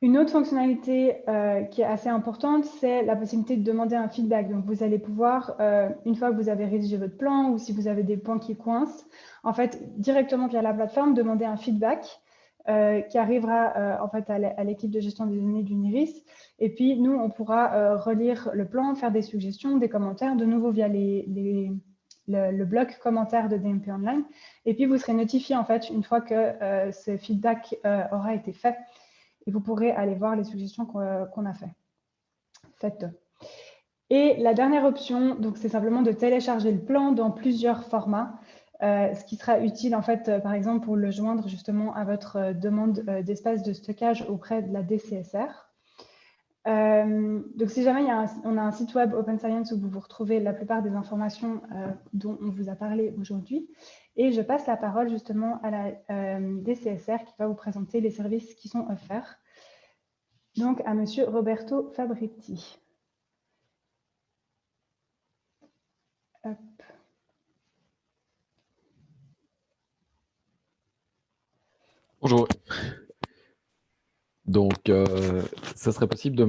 Une autre fonctionnalité qui est assez importante, c'est la possibilité de demander un feedback. Donc, vous allez pouvoir, une fois que vous avez rédigé votre plan ou si vous avez des points qui coincent, en fait, directement via la plateforme, demander un feedback qui arrivera en fait à l'équipe de gestion des données d'Uniris. Et puis, nous, on pourra relire le plan, faire des suggestions, des commentaires, de nouveau via le bloc commentaire de DMP Online. Et puis, vous serez notifié, en fait, une fois que ce feedback aura été fait. Et vous pourrez aller voir les suggestions qu'on a faites. Et la dernière option, donc, c'est simplement de télécharger le plan dans plusieurs formats. Ce qui sera utile en fait, par exemple, pour le joindre justement à votre demande d'espace de stockage auprès de la DCSR. Donc, si jamais on a un site web Open Science où vous retrouvez la plupart des informations dont on vous a parlé aujourd'hui. Et je passe la parole justement à la DCSR qui va vous présenter les services qui sont offerts. Donc, à Monsieur Roberto Fabretti. Hop. Bonjour. Donc, ça serait possible de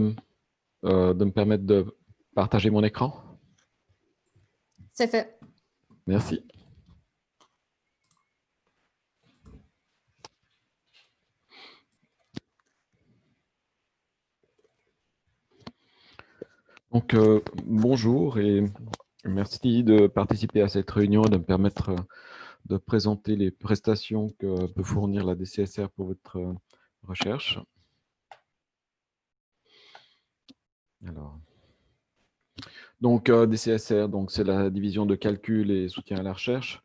me permettre de partager mon écran? C'est fait. Merci. Donc, bonjour et merci de participer à cette réunion et de me permettre de présenter les prestations que peut fournir la DCSR pour votre recherche. Alors, donc, DCSR, c'est la division de calcul et soutien à la recherche,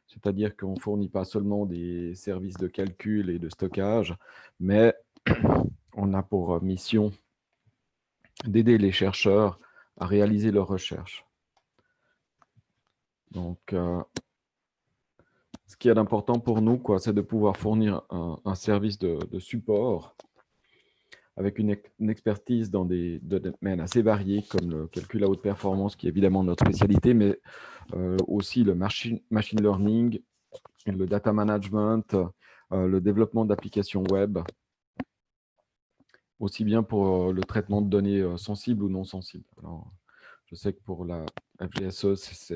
c'est-à-dire qu'on ne fournit pas seulement des services de calcul et de stockage, mais on a pour mission d'aider les chercheurs à réaliser leurs recherches. Donc, ce qui est important pour nous, c'est de pouvoir fournir un service de support avec une expertise dans des domaines assez variés, comme le calcul à haute performance, qui est évidemment notre spécialité, mais aussi le machine learning, le data management, le développement d'applications web, aussi bien pour le traitement de données sensibles ou non sensibles. Alors, je sais que pour la FGSE,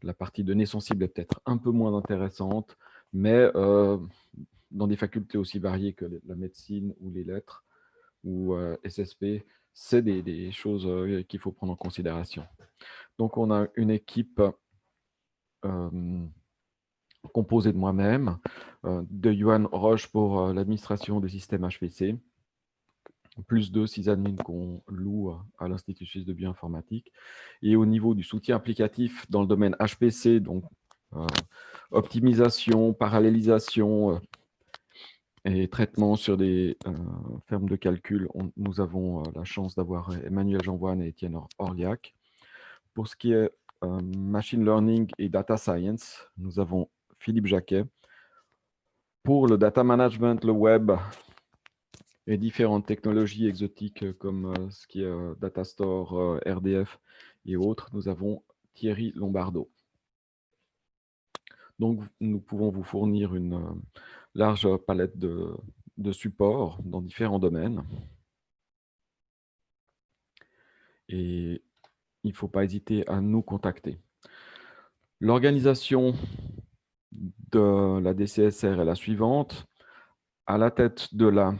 la partie données sensibles est peut-être un peu moins intéressante, mais dans des facultés aussi variées que la médecine ou les lettres ou SSP, c'est des choses qu'il faut prendre en considération. Donc, on a une équipe composée de moi-même, de Johan Roche pour l'administration des systèmes HPC, plus 2 sysadmins qu'on loue à l'Institut suisse de bioinformatique. Et au niveau du soutien applicatif dans le domaine HPC, donc optimisation, parallélisation et traitement sur des fermes de calcul, nous avons la chance d'avoir Emmanuel Jeanvoine et Étienne Orliac. Pour ce qui est machine learning et data science, nous avons Philippe Jacquet. Pour le data management, le web, et différentes technologies exotiques comme ce qui est Datastore, RDF et autres, nous avons Thierry Lombardo. Donc, nous pouvons vous fournir une large palette de supports dans différents domaines. Et il ne faut pas hésiter à nous contacter. L'organisation de la DCSR est la suivante. À la tête de la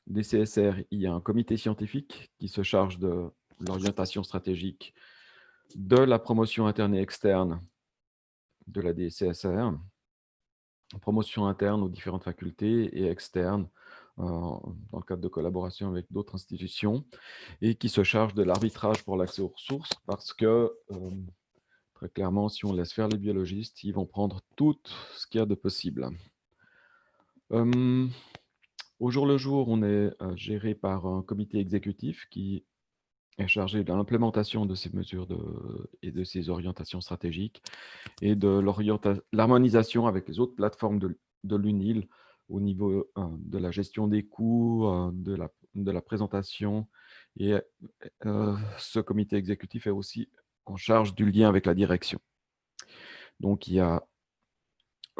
DCSR, il y a un comité scientifique qui se charge de l'orientation stratégique, de la promotion interne et externe de la DCSR, promotion interne aux différentes facultés et externe dans le cadre de collaboration avec d'autres institutions, et qui se charge de l'arbitrage pour l'accès aux ressources, parce que très clairement, si on laisse faire les biologistes, ils vont prendre tout ce qu'il y a de possible. Au jour le jour, on est géré par un comité exécutif qui est chargé de l'implémentation de ces mesures et de ces orientations stratégiques et de l'harmonisation avec les autres plateformes de l'UNIL au niveau de la gestion des coûts, de la présentation. Et ce comité exécutif est aussi en charge du lien avec la direction. Donc, il y a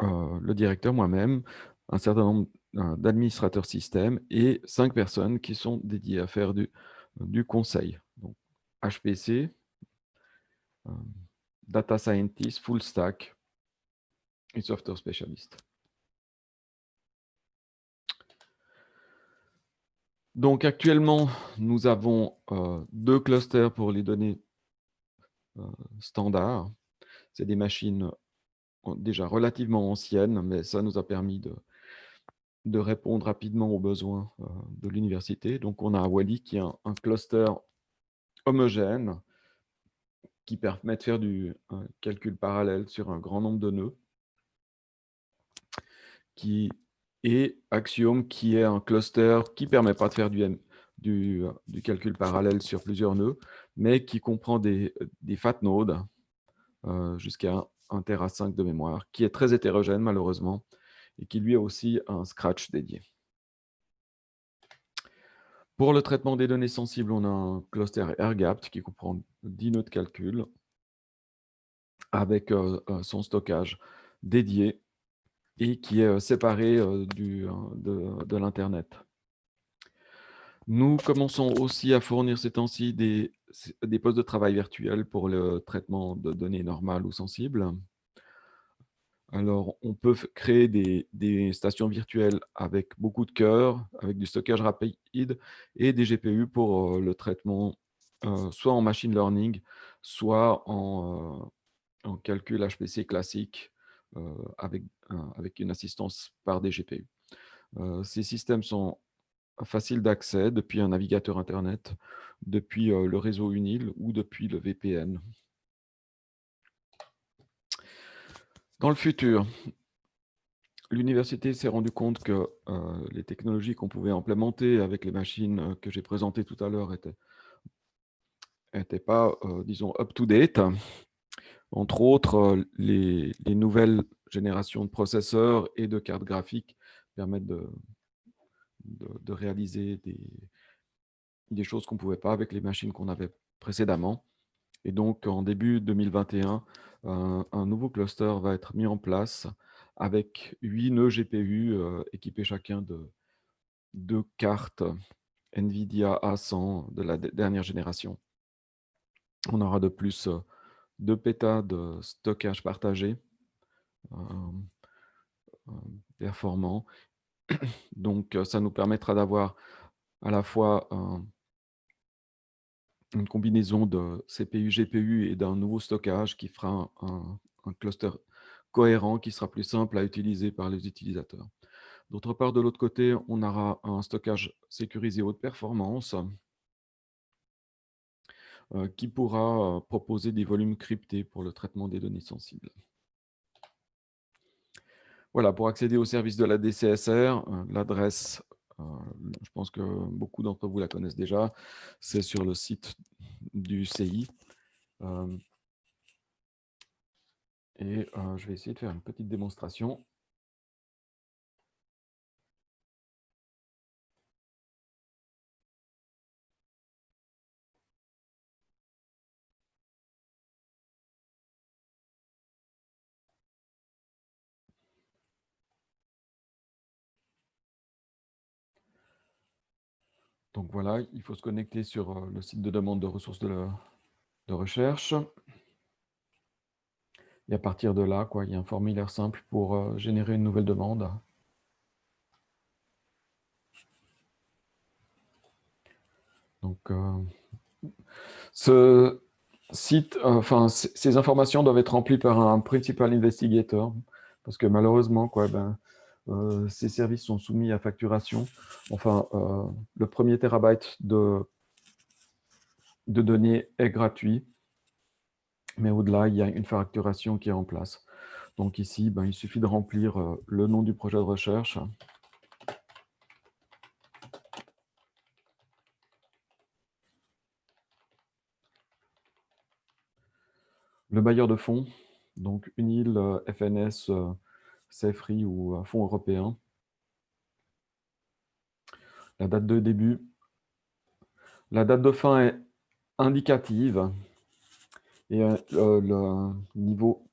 le directeur, moi-même, un certain nombre d'administrateurs système et 5 personnes qui sont dédiées à faire du conseil. Donc, HPC, data scientist, full stack et software spécialiste. Donc, actuellement, nous avons 2 clusters pour les données standards. C'est des machines déjà relativement anciennes, mais ça nous a permis de répondre rapidement aux besoins de l'université. Donc, on a Wally qui est un cluster homogène qui permet de faire du calcul parallèle sur un grand nombre de nœuds, et Axiom qui est un cluster qui ne permet pas de faire du calcul parallèle sur plusieurs nœuds, mais qui comprend des fat nodes jusqu'à 1 Tera 5 de mémoire, qui est très hétérogène malheureusement, et qui lui a aussi un scratch dédié. Pour le traitement des données sensibles, on a un cluster airgapped qui comprend 10 nœuds de calcul avec son stockage dédié et qui est séparé de l'Internet. Nous commençons aussi à fournir ces temps-ci des postes de travail virtuels pour le traitement de données normales ou sensibles. Alors, on peut créer des stations virtuelles avec beaucoup de cœur, avec du stockage rapide et des GPU pour le traitement, soit en machine learning, soit en calcul HPC classique, avec une assistance par des GPU. Ces systèmes sont faciles d'accès depuis un navigateur Internet, depuis le réseau UNIL ou depuis le VPN. Dans le futur, l'université s'est rendue compte que les technologies qu'on pouvait implémenter avec les machines que j'ai présentées tout à l'heure n'étaient pas, disons, up-to-date. Entre autres, les nouvelles générations de processeurs et de cartes graphiques permettent de réaliser des choses qu'on ne pouvait pas avec les machines qu'on avait précédemment. Et donc, en début 2021, un nouveau cluster va être mis en place avec 8 nœuds GPU équipés chacun de 2 cartes NVIDIA A100 de la dernière génération. On aura de plus 2 pétas de stockage partagé performant. Donc, ça nous permettra d'avoir à la fois une combinaison de CPU, GPU et d'un nouveau stockage qui fera un cluster cohérent qui sera plus simple à utiliser par les utilisateurs. D'autre part, de l'autre côté, on aura un stockage sécurisé haute performance qui pourra proposer des volumes cryptés pour le traitement des données sensibles. Voilà, pour accéder au service de la DCSR, l'adresse, je pense que beaucoup d'entre vous la connaissent déjà, c'est sur le site du CI. Et je vais essayer de faire une petite démonstration. Donc voilà, il faut se connecter sur le site de demande de ressources de recherche. Et à partir de là, il y a un formulaire simple pour générer une nouvelle demande. Donc, ce site, ces informations doivent être remplies par un principal investigator, parce que malheureusement, ces services sont soumis à facturation. Enfin, le premier terabyte de données est gratuit, mais au-delà, il y a une facturation qui est en place. Donc ici, il suffit de remplir le nom du projet de recherche. Le bailleur de fonds, donc UNIL, FNS, CEFRI ou fonds européen. La date de début. La date de fin est indicative et le niveau,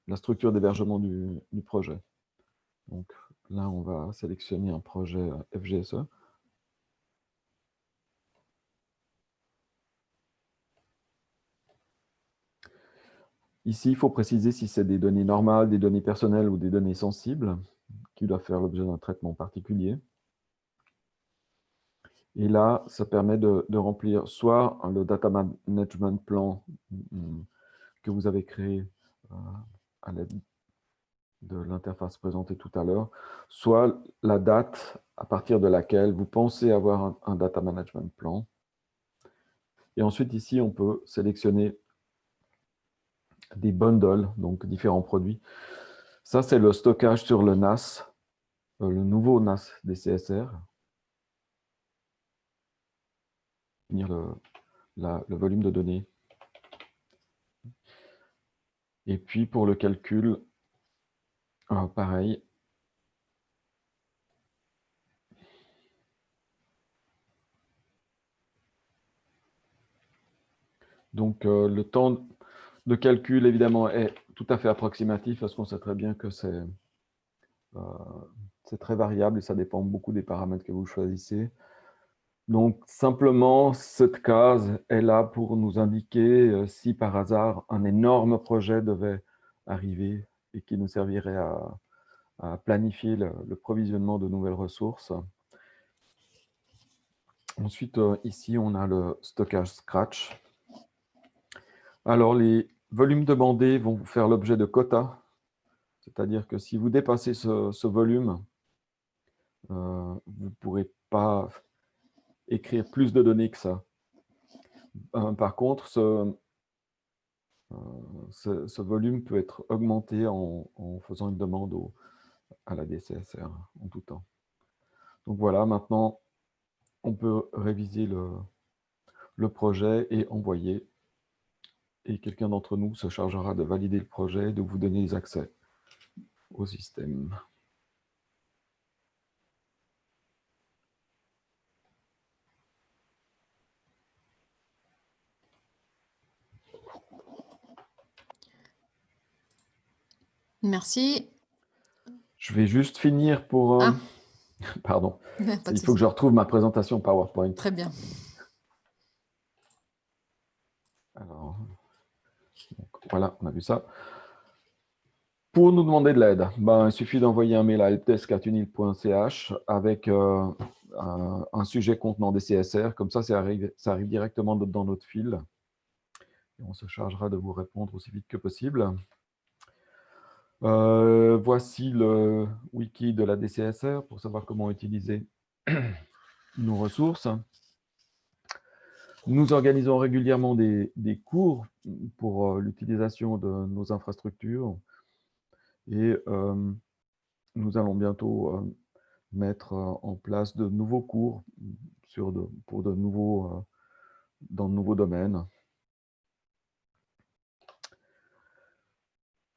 la structure d'hébergement du projet. Donc là, on va sélectionner un projet FGSE. Ici, il faut préciser si c'est des données normales, des données personnelles ou des données sensibles qui doivent faire l'objet d'un traitement particulier. Et là, ça permet de remplir soit le data management plan que vous avez créé à l'aide de l'interface présentée tout à l'heure, soit la date à partir de laquelle vous pensez avoir un data management plan. Et ensuite, ici, on peut sélectionner des bundles, donc différents produits. Ça, c'est le stockage sur le NAS, le nouveau NAS des CSR. Le volume de données. Et puis, pour le calcul, pareil. Donc, le temps de calcul, évidemment, est tout à fait approximatif parce qu'on sait très bien que c'est C'est très variable et ça dépend beaucoup des paramètres que vous choisissez. Donc, simplement, cette case est là pour nous indiquer si par hasard un énorme projet devait arriver et qui nous servirait à planifier le provisionnement de nouvelles ressources. Ensuite, ici, on a le stockage Scratch. Alors, les volumes demandés vont faire l'objet de quotas, c'est-à-dire que si vous dépassez ce volume, vous ne pourrez pas écrire plus de données que ça. Par contre, ce volume peut être augmenté en faisant une demande à la DCSR en tout temps. Donc voilà, maintenant, on peut réviser le projet et envoyer. Et quelqu'un d'entre nous se chargera de valider le projet et de vous donner les accès au système. Merci. Je vais juste finir pour... Pardon, il faut que je retrouve ma présentation PowerPoint. Très bien. Alors, donc, voilà, on a vu ça. Pour nous demander de l'aide, il suffit d'envoyer un mail à helpdesk@unil.ch avec un sujet contenant des CSR. Comme ça arrive directement dans notre fil. Et on se chargera de vous répondre aussi vite que possible. Voici le wiki de la DCSR pour savoir comment utiliser nos ressources. Nous organisons régulièrement des cours pour l'utilisation de nos infrastructures et nous allons bientôt mettre en place de nouveaux cours dans de nouveaux domaines.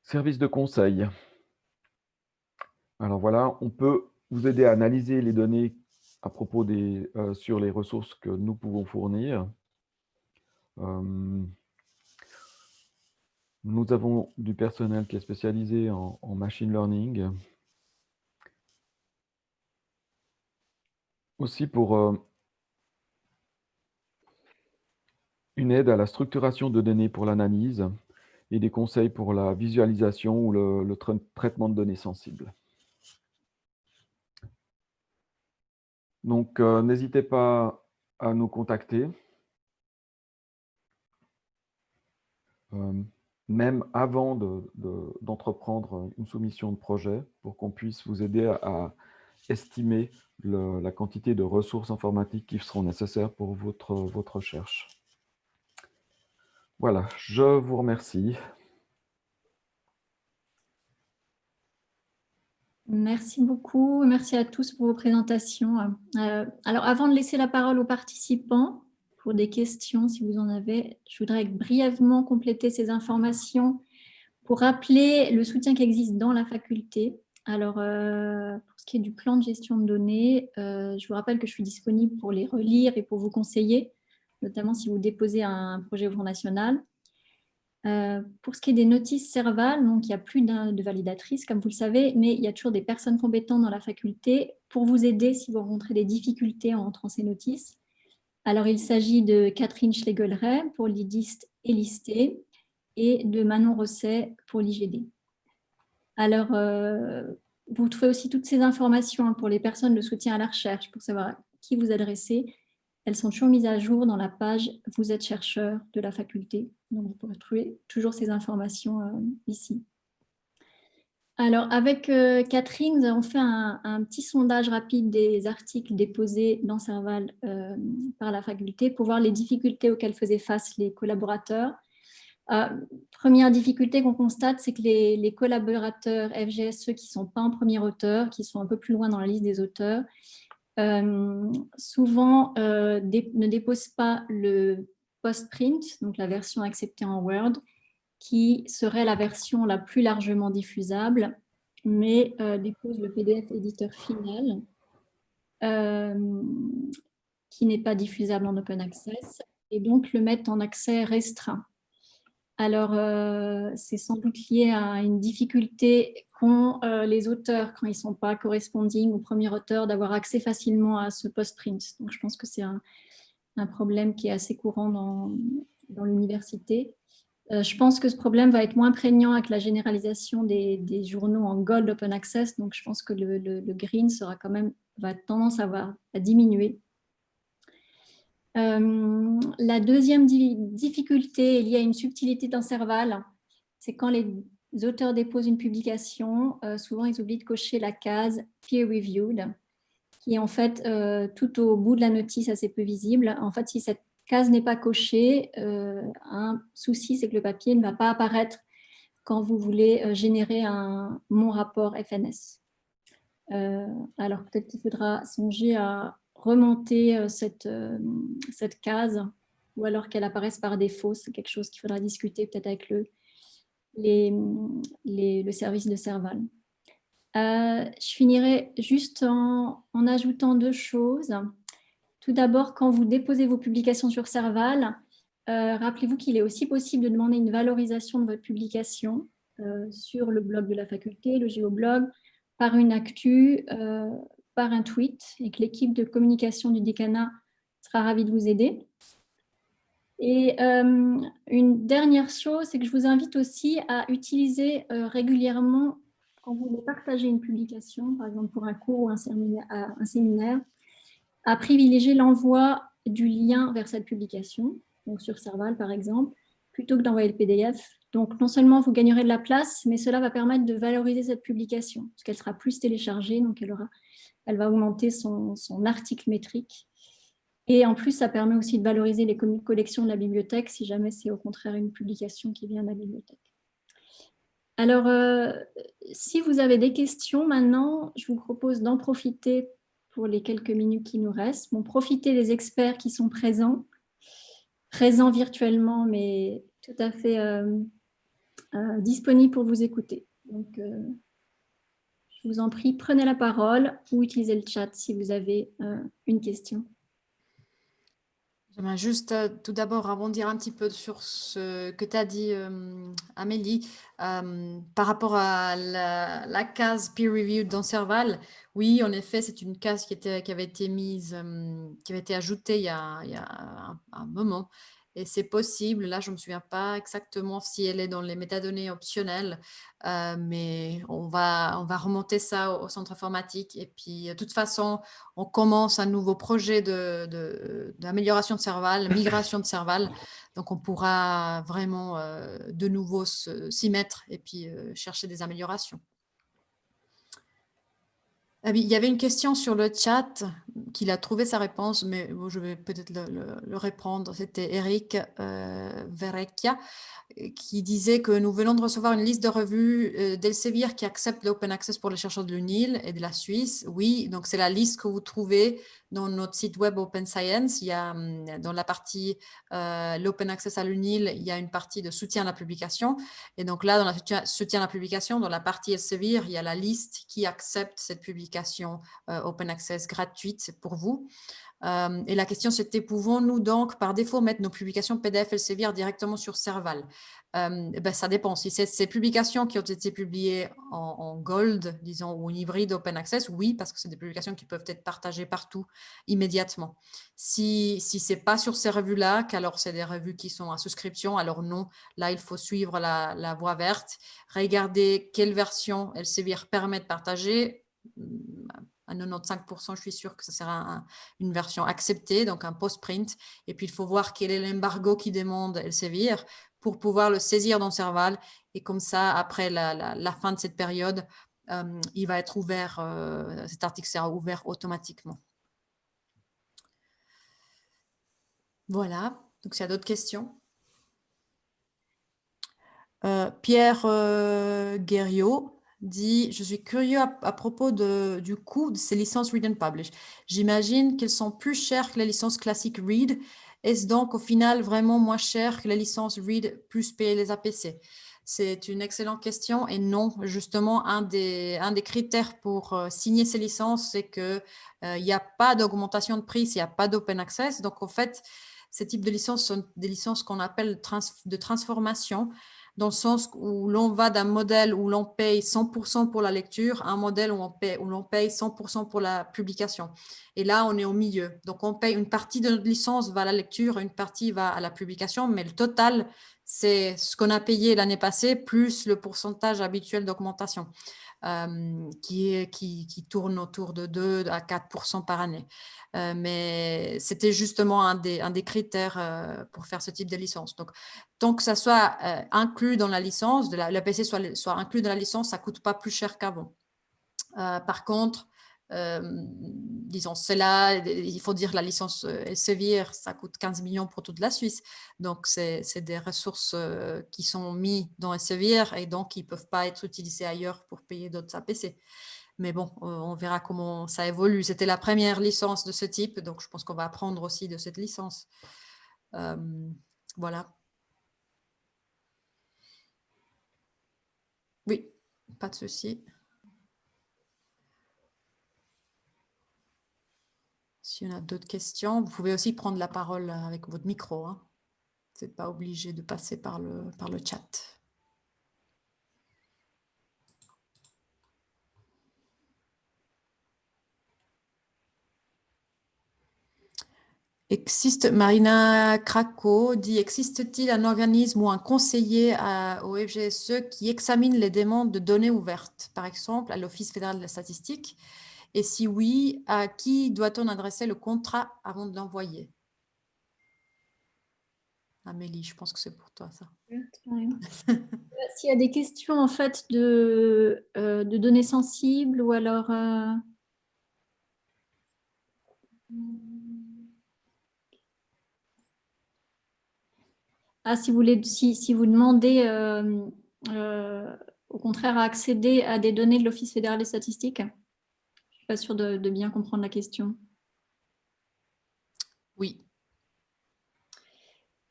Service de conseil. Alors voilà, on peut vous aider à analyser les données à propos sur les ressources que nous pouvons fournir. Nous avons du personnel qui est spécialisé en machine learning. Aussi pour une aide à la structuration de données pour l'analyse et des conseils pour la visualisation ou le traitement de données sensibles. Donc, n'hésitez pas à nous contacter. Même avant d'entreprendre une soumission de projet, pour qu'on puisse vous aider à estimer la quantité de ressources informatiques qui seront nécessaires pour votre recherche. Voilà, je vous remercie. Merci beaucoup. Merci à tous pour vos présentations. Alors, avant de laisser la parole aux participants, pour des questions, si vous en avez, je voudrais brièvement compléter ces informations pour rappeler le soutien qui existe dans la faculté. Alors, pour ce qui est du plan de gestion de données, je vous rappelle que je suis disponible pour les relire et pour vous conseiller, notamment si vous déposez un projet au Front National. Pour ce qui est des notices Serval, donc il n'y a plus de validatrice, comme vous le savez, mais il y a toujours des personnes compétentes dans la faculté pour vous aider si vous rencontrez des difficultés en entrant ces notices. Alors, il s'agit de Catherine Schlegel-Ray pour l'IDIST et l'ISTE et de Manon Rosset pour l'IGD. Alors, vous trouvez aussi toutes ces informations pour les personnes de soutien à la recherche pour savoir à qui vous adressez. Elles sont toujours mises à jour dans la page « Vous êtes chercheur » de la faculté. Donc, vous pourrez trouver toujours ces informations ici. Alors, avec Catherine, nous avons fait un petit sondage rapide des articles déposés dans Serval par la faculté pour voir les difficultés auxquelles faisaient face les collaborateurs. Première difficulté qu'on constate, c'est que les collaborateurs FGS, ceux qui ne sont pas en premier auteur, qui sont un peu plus loin dans la liste des auteurs, souvent ne déposent pas le post-print, donc la version acceptée en Word, qui serait la version la plus largement diffusable, mais déposent le PDF éditeur final, qui n'est pas diffusable en open access, et donc le mettent en accès restreint. Alors, c'est sans doute lié à une difficulté qu'ont les auteurs quand ils ne sont pas corresponding ou premier auteur d'avoir accès facilement à ce post-print. Donc, je pense que c'est un problème qui est assez courant dans l'université. Je pense que ce problème va être moins prégnant avec la généralisation des journaux en Gold Open Access. Donc, je pense que le green sera quand même, va tendance à diminuer. La deuxième difficulté est liée à une subtilité d'intervalle. C'est quand les auteurs déposent une publication, souvent ils oublient de cocher la case peer reviewed, qui est en fait tout au bout de la notice, assez peu visible. En fait, si cette case n'est pas cochée, un souci, c'est que le papier ne va pas apparaître quand vous voulez générer mon rapport FNS. Alors peut-être qu'il faudra songer à remonter cette case, ou alors qu'elle apparaisse par défaut. C'est quelque chose qu'il faudra discuter peut-être avec le service de Serval. Je finirai juste en ajoutant deux choses. Tout d'abord, quand vous déposez vos publications sur Serval, rappelez-vous qu'il est aussi possible de demander une valorisation de votre publication sur le blog de la faculté, le géoblog, par une actu, par un tweet, et que l'équipe de communication du décanat sera ravie de vous aider. Et une dernière chose, c'est que je vous invite aussi à utiliser régulièrement, quand vous voulez partager une publication, par exemple pour un cours ou un séminaire, à privilégier l'envoi du lien vers cette publication, donc sur Serval par exemple, plutôt que d'envoyer le PDF. Donc non seulement vous gagnerez de la place, mais cela va permettre de valoriser cette publication, parce qu'elle sera plus téléchargée, donc elle va augmenter son article métrique. Et en plus, ça permet aussi de valoriser les collections de la bibliothèque, si jamais c'est au contraire une publication qui vient de la bibliothèque. Alors, si vous avez des questions maintenant, je vous propose d'en profiter pour les quelques minutes qui nous restent. Bon, profitez des experts qui sont présents virtuellement, mais tout à fait disponibles pour vous écouter. Donc, je vous en prie, prenez la parole ou utilisez le chat si vous avez une question. J'aimerais juste tout d'abord rebondir un petit peu sur ce que tu as dit, Amélie, par rapport à la case peer review dans Serval. Oui, en effet, c'est une case qui avait été mise, qui avait été ajoutée il y a un moment. Et c'est possible, là je ne me souviens pas exactement si elle est dans les métadonnées optionnelles, mais on va remonter ça au centre informatique. Et puis, de toute façon, on commence un nouveau projet d'amélioration de Serval, migration de Serval. Donc, on pourra vraiment de nouveau s'y mettre et puis chercher des améliorations. Ah oui, il y avait une question sur le chat qu'il a trouvé sa réponse, mais bon, je vais peut-être le répondre. C'était Eric Verrecchia qui disait que nous venons de recevoir une liste de revues d'Elsevier qui accepte l'open access pour les chercheurs de l'UNIL et de la Suisse. Oui, donc c'est la liste que vous trouvez dans notre site web Open Science. Il y a dans la partie l'open access à l'UNIL, il y a une partie de soutien à la publication. Et donc là, dans la soutien à la publication, dans la partie Elsevier, il y a la liste qui accepte cette publication open access gratuite pour vous. Et la question, c'était, pouvons-nous donc, par défaut, mettre nos publications PDF Elsevier directement sur Serval? Ben, ça dépend. Si c'est ces publications qui ont été publiées en Gold, disons, ou en hybride Open Access, oui, parce que c'est des publications qui peuvent être partagées partout immédiatement. Si ce n'est pas sur ces revues-là, qu'alors c'est des revues qui sont à souscription, alors non, là, il faut suivre la voie verte, regarder quelle version Elsevier permet de partager. À 95%, je suis sûre que ça sera une version acceptée, donc un post-print. Et puis, il faut voir quel est l'embargo qui demande Elsevier pour pouvoir le saisir dans Serval. Et comme ça, après la fin de cette période, il va être ouvert, cet article sera ouvert automatiquement. Voilà. Donc, s'il y a d'autres questions. Pierre Guerriot dit « Je suis curieux à propos du coût de ces licences Read and Publish. J'imagine qu'elles sont plus chères que les licences classiques Read. Est-ce donc au final vraiment moins cher que les licences Read plus payer les APC ?» C'est une excellente question et non, justement, un des critères pour signer ces licences, c'est qu'il n'y a pas d'augmentation de prix s'il n'y a pas d'open access. Donc, en fait, ces types de licences sont des licences qu'on appelle de transformation, dans le sens où l'on va d'un modèle où l'on paye 100% pour la lecture à un modèle où l'on paye 100% pour la publication. Et là, on est au milieu. Donc, on paye une partie de notre licence va à la lecture, une partie va à la publication, mais le total, c'est ce qu'on a payé l'année passée, plus le pourcentage habituel d'augmentation qui tourne autour de 2 à 4% par année. Mais c'était justement un des critères pour faire ce type de licence. Donc, tant que ça soit inclus dans la licence, l'APC soit inclus dans la licence, ça ne coûte pas plus cher qu'avant. Par contre, disons, il faut dire la licence Elsevier, ça coûte 15 millions pour toute la Suisse. Donc, c'est des ressources qui sont mises dans Elsevier et donc, ils ne peuvent pas être utilisés ailleurs pour payer d'autres APC. Mais bon, on verra comment ça évolue. C'était la première licence de ce type, donc je pense qu'on va apprendre aussi de cette licence. Voilà. Oui, pas de souci. S'il y en a d'autres questions, vous pouvez aussi prendre la parole avec votre micro. Hein. Vous n'êtes pas obligé de passer par le chat. Marina Krakow dit, existe-t-il un organisme ou un conseiller au FGSE qui examine les demandes de données ouvertes, par exemple à l'Office fédéral de la statistique? Et si oui, à qui doit-on adresser le contrat avant de l'envoyer? Amélie, je pense que c'est pour toi ça. S'il y a des questions en fait de données sensibles ou alors si vous voulez, si vous demandez au contraire à accéder à des données de l'Office fédéral des statistiques, je ne suis pas sûre de bien comprendre la question. Oui.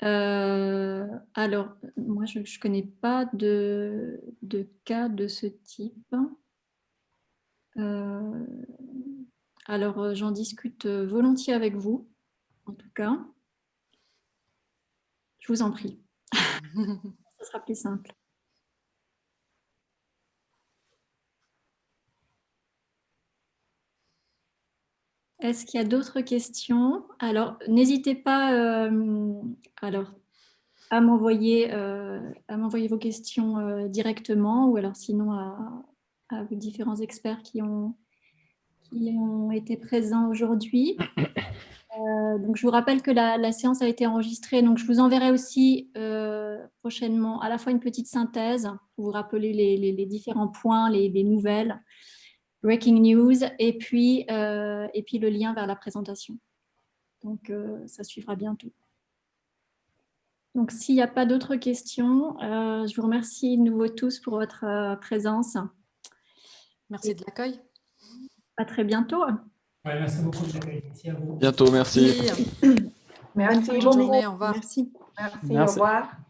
Alors, moi, je ne connais pas de cas de ce type. Alors, j'en discute volontiers avec vous, en tout cas. Je vous en prie. Ce sera plus simple. Est-ce qu'il y a d'autres questions? Alors, n'hésitez pas à m'envoyer vos questions directement ou alors sinon à vos différents experts qui ont été présents aujourd'hui. Donc, je vous rappelle que la séance a été enregistrée. Donc, je vous enverrai aussi prochainement à la fois une petite synthèse pour vous rappeler les différents points, les nouvelles, breaking news, et puis le lien vers la présentation. Donc, ça suivra bientôt. Donc, s'il n'y a pas d'autres questions, je vous remercie de nouveau tous pour votre présence. Merci de l'accueil. À très bientôt. Ouais, merci beaucoup de l'accueil. Merci à vous. Bientôt, merci. Merci. Merci, Bonne journée, au revoir. Merci. Merci, au revoir.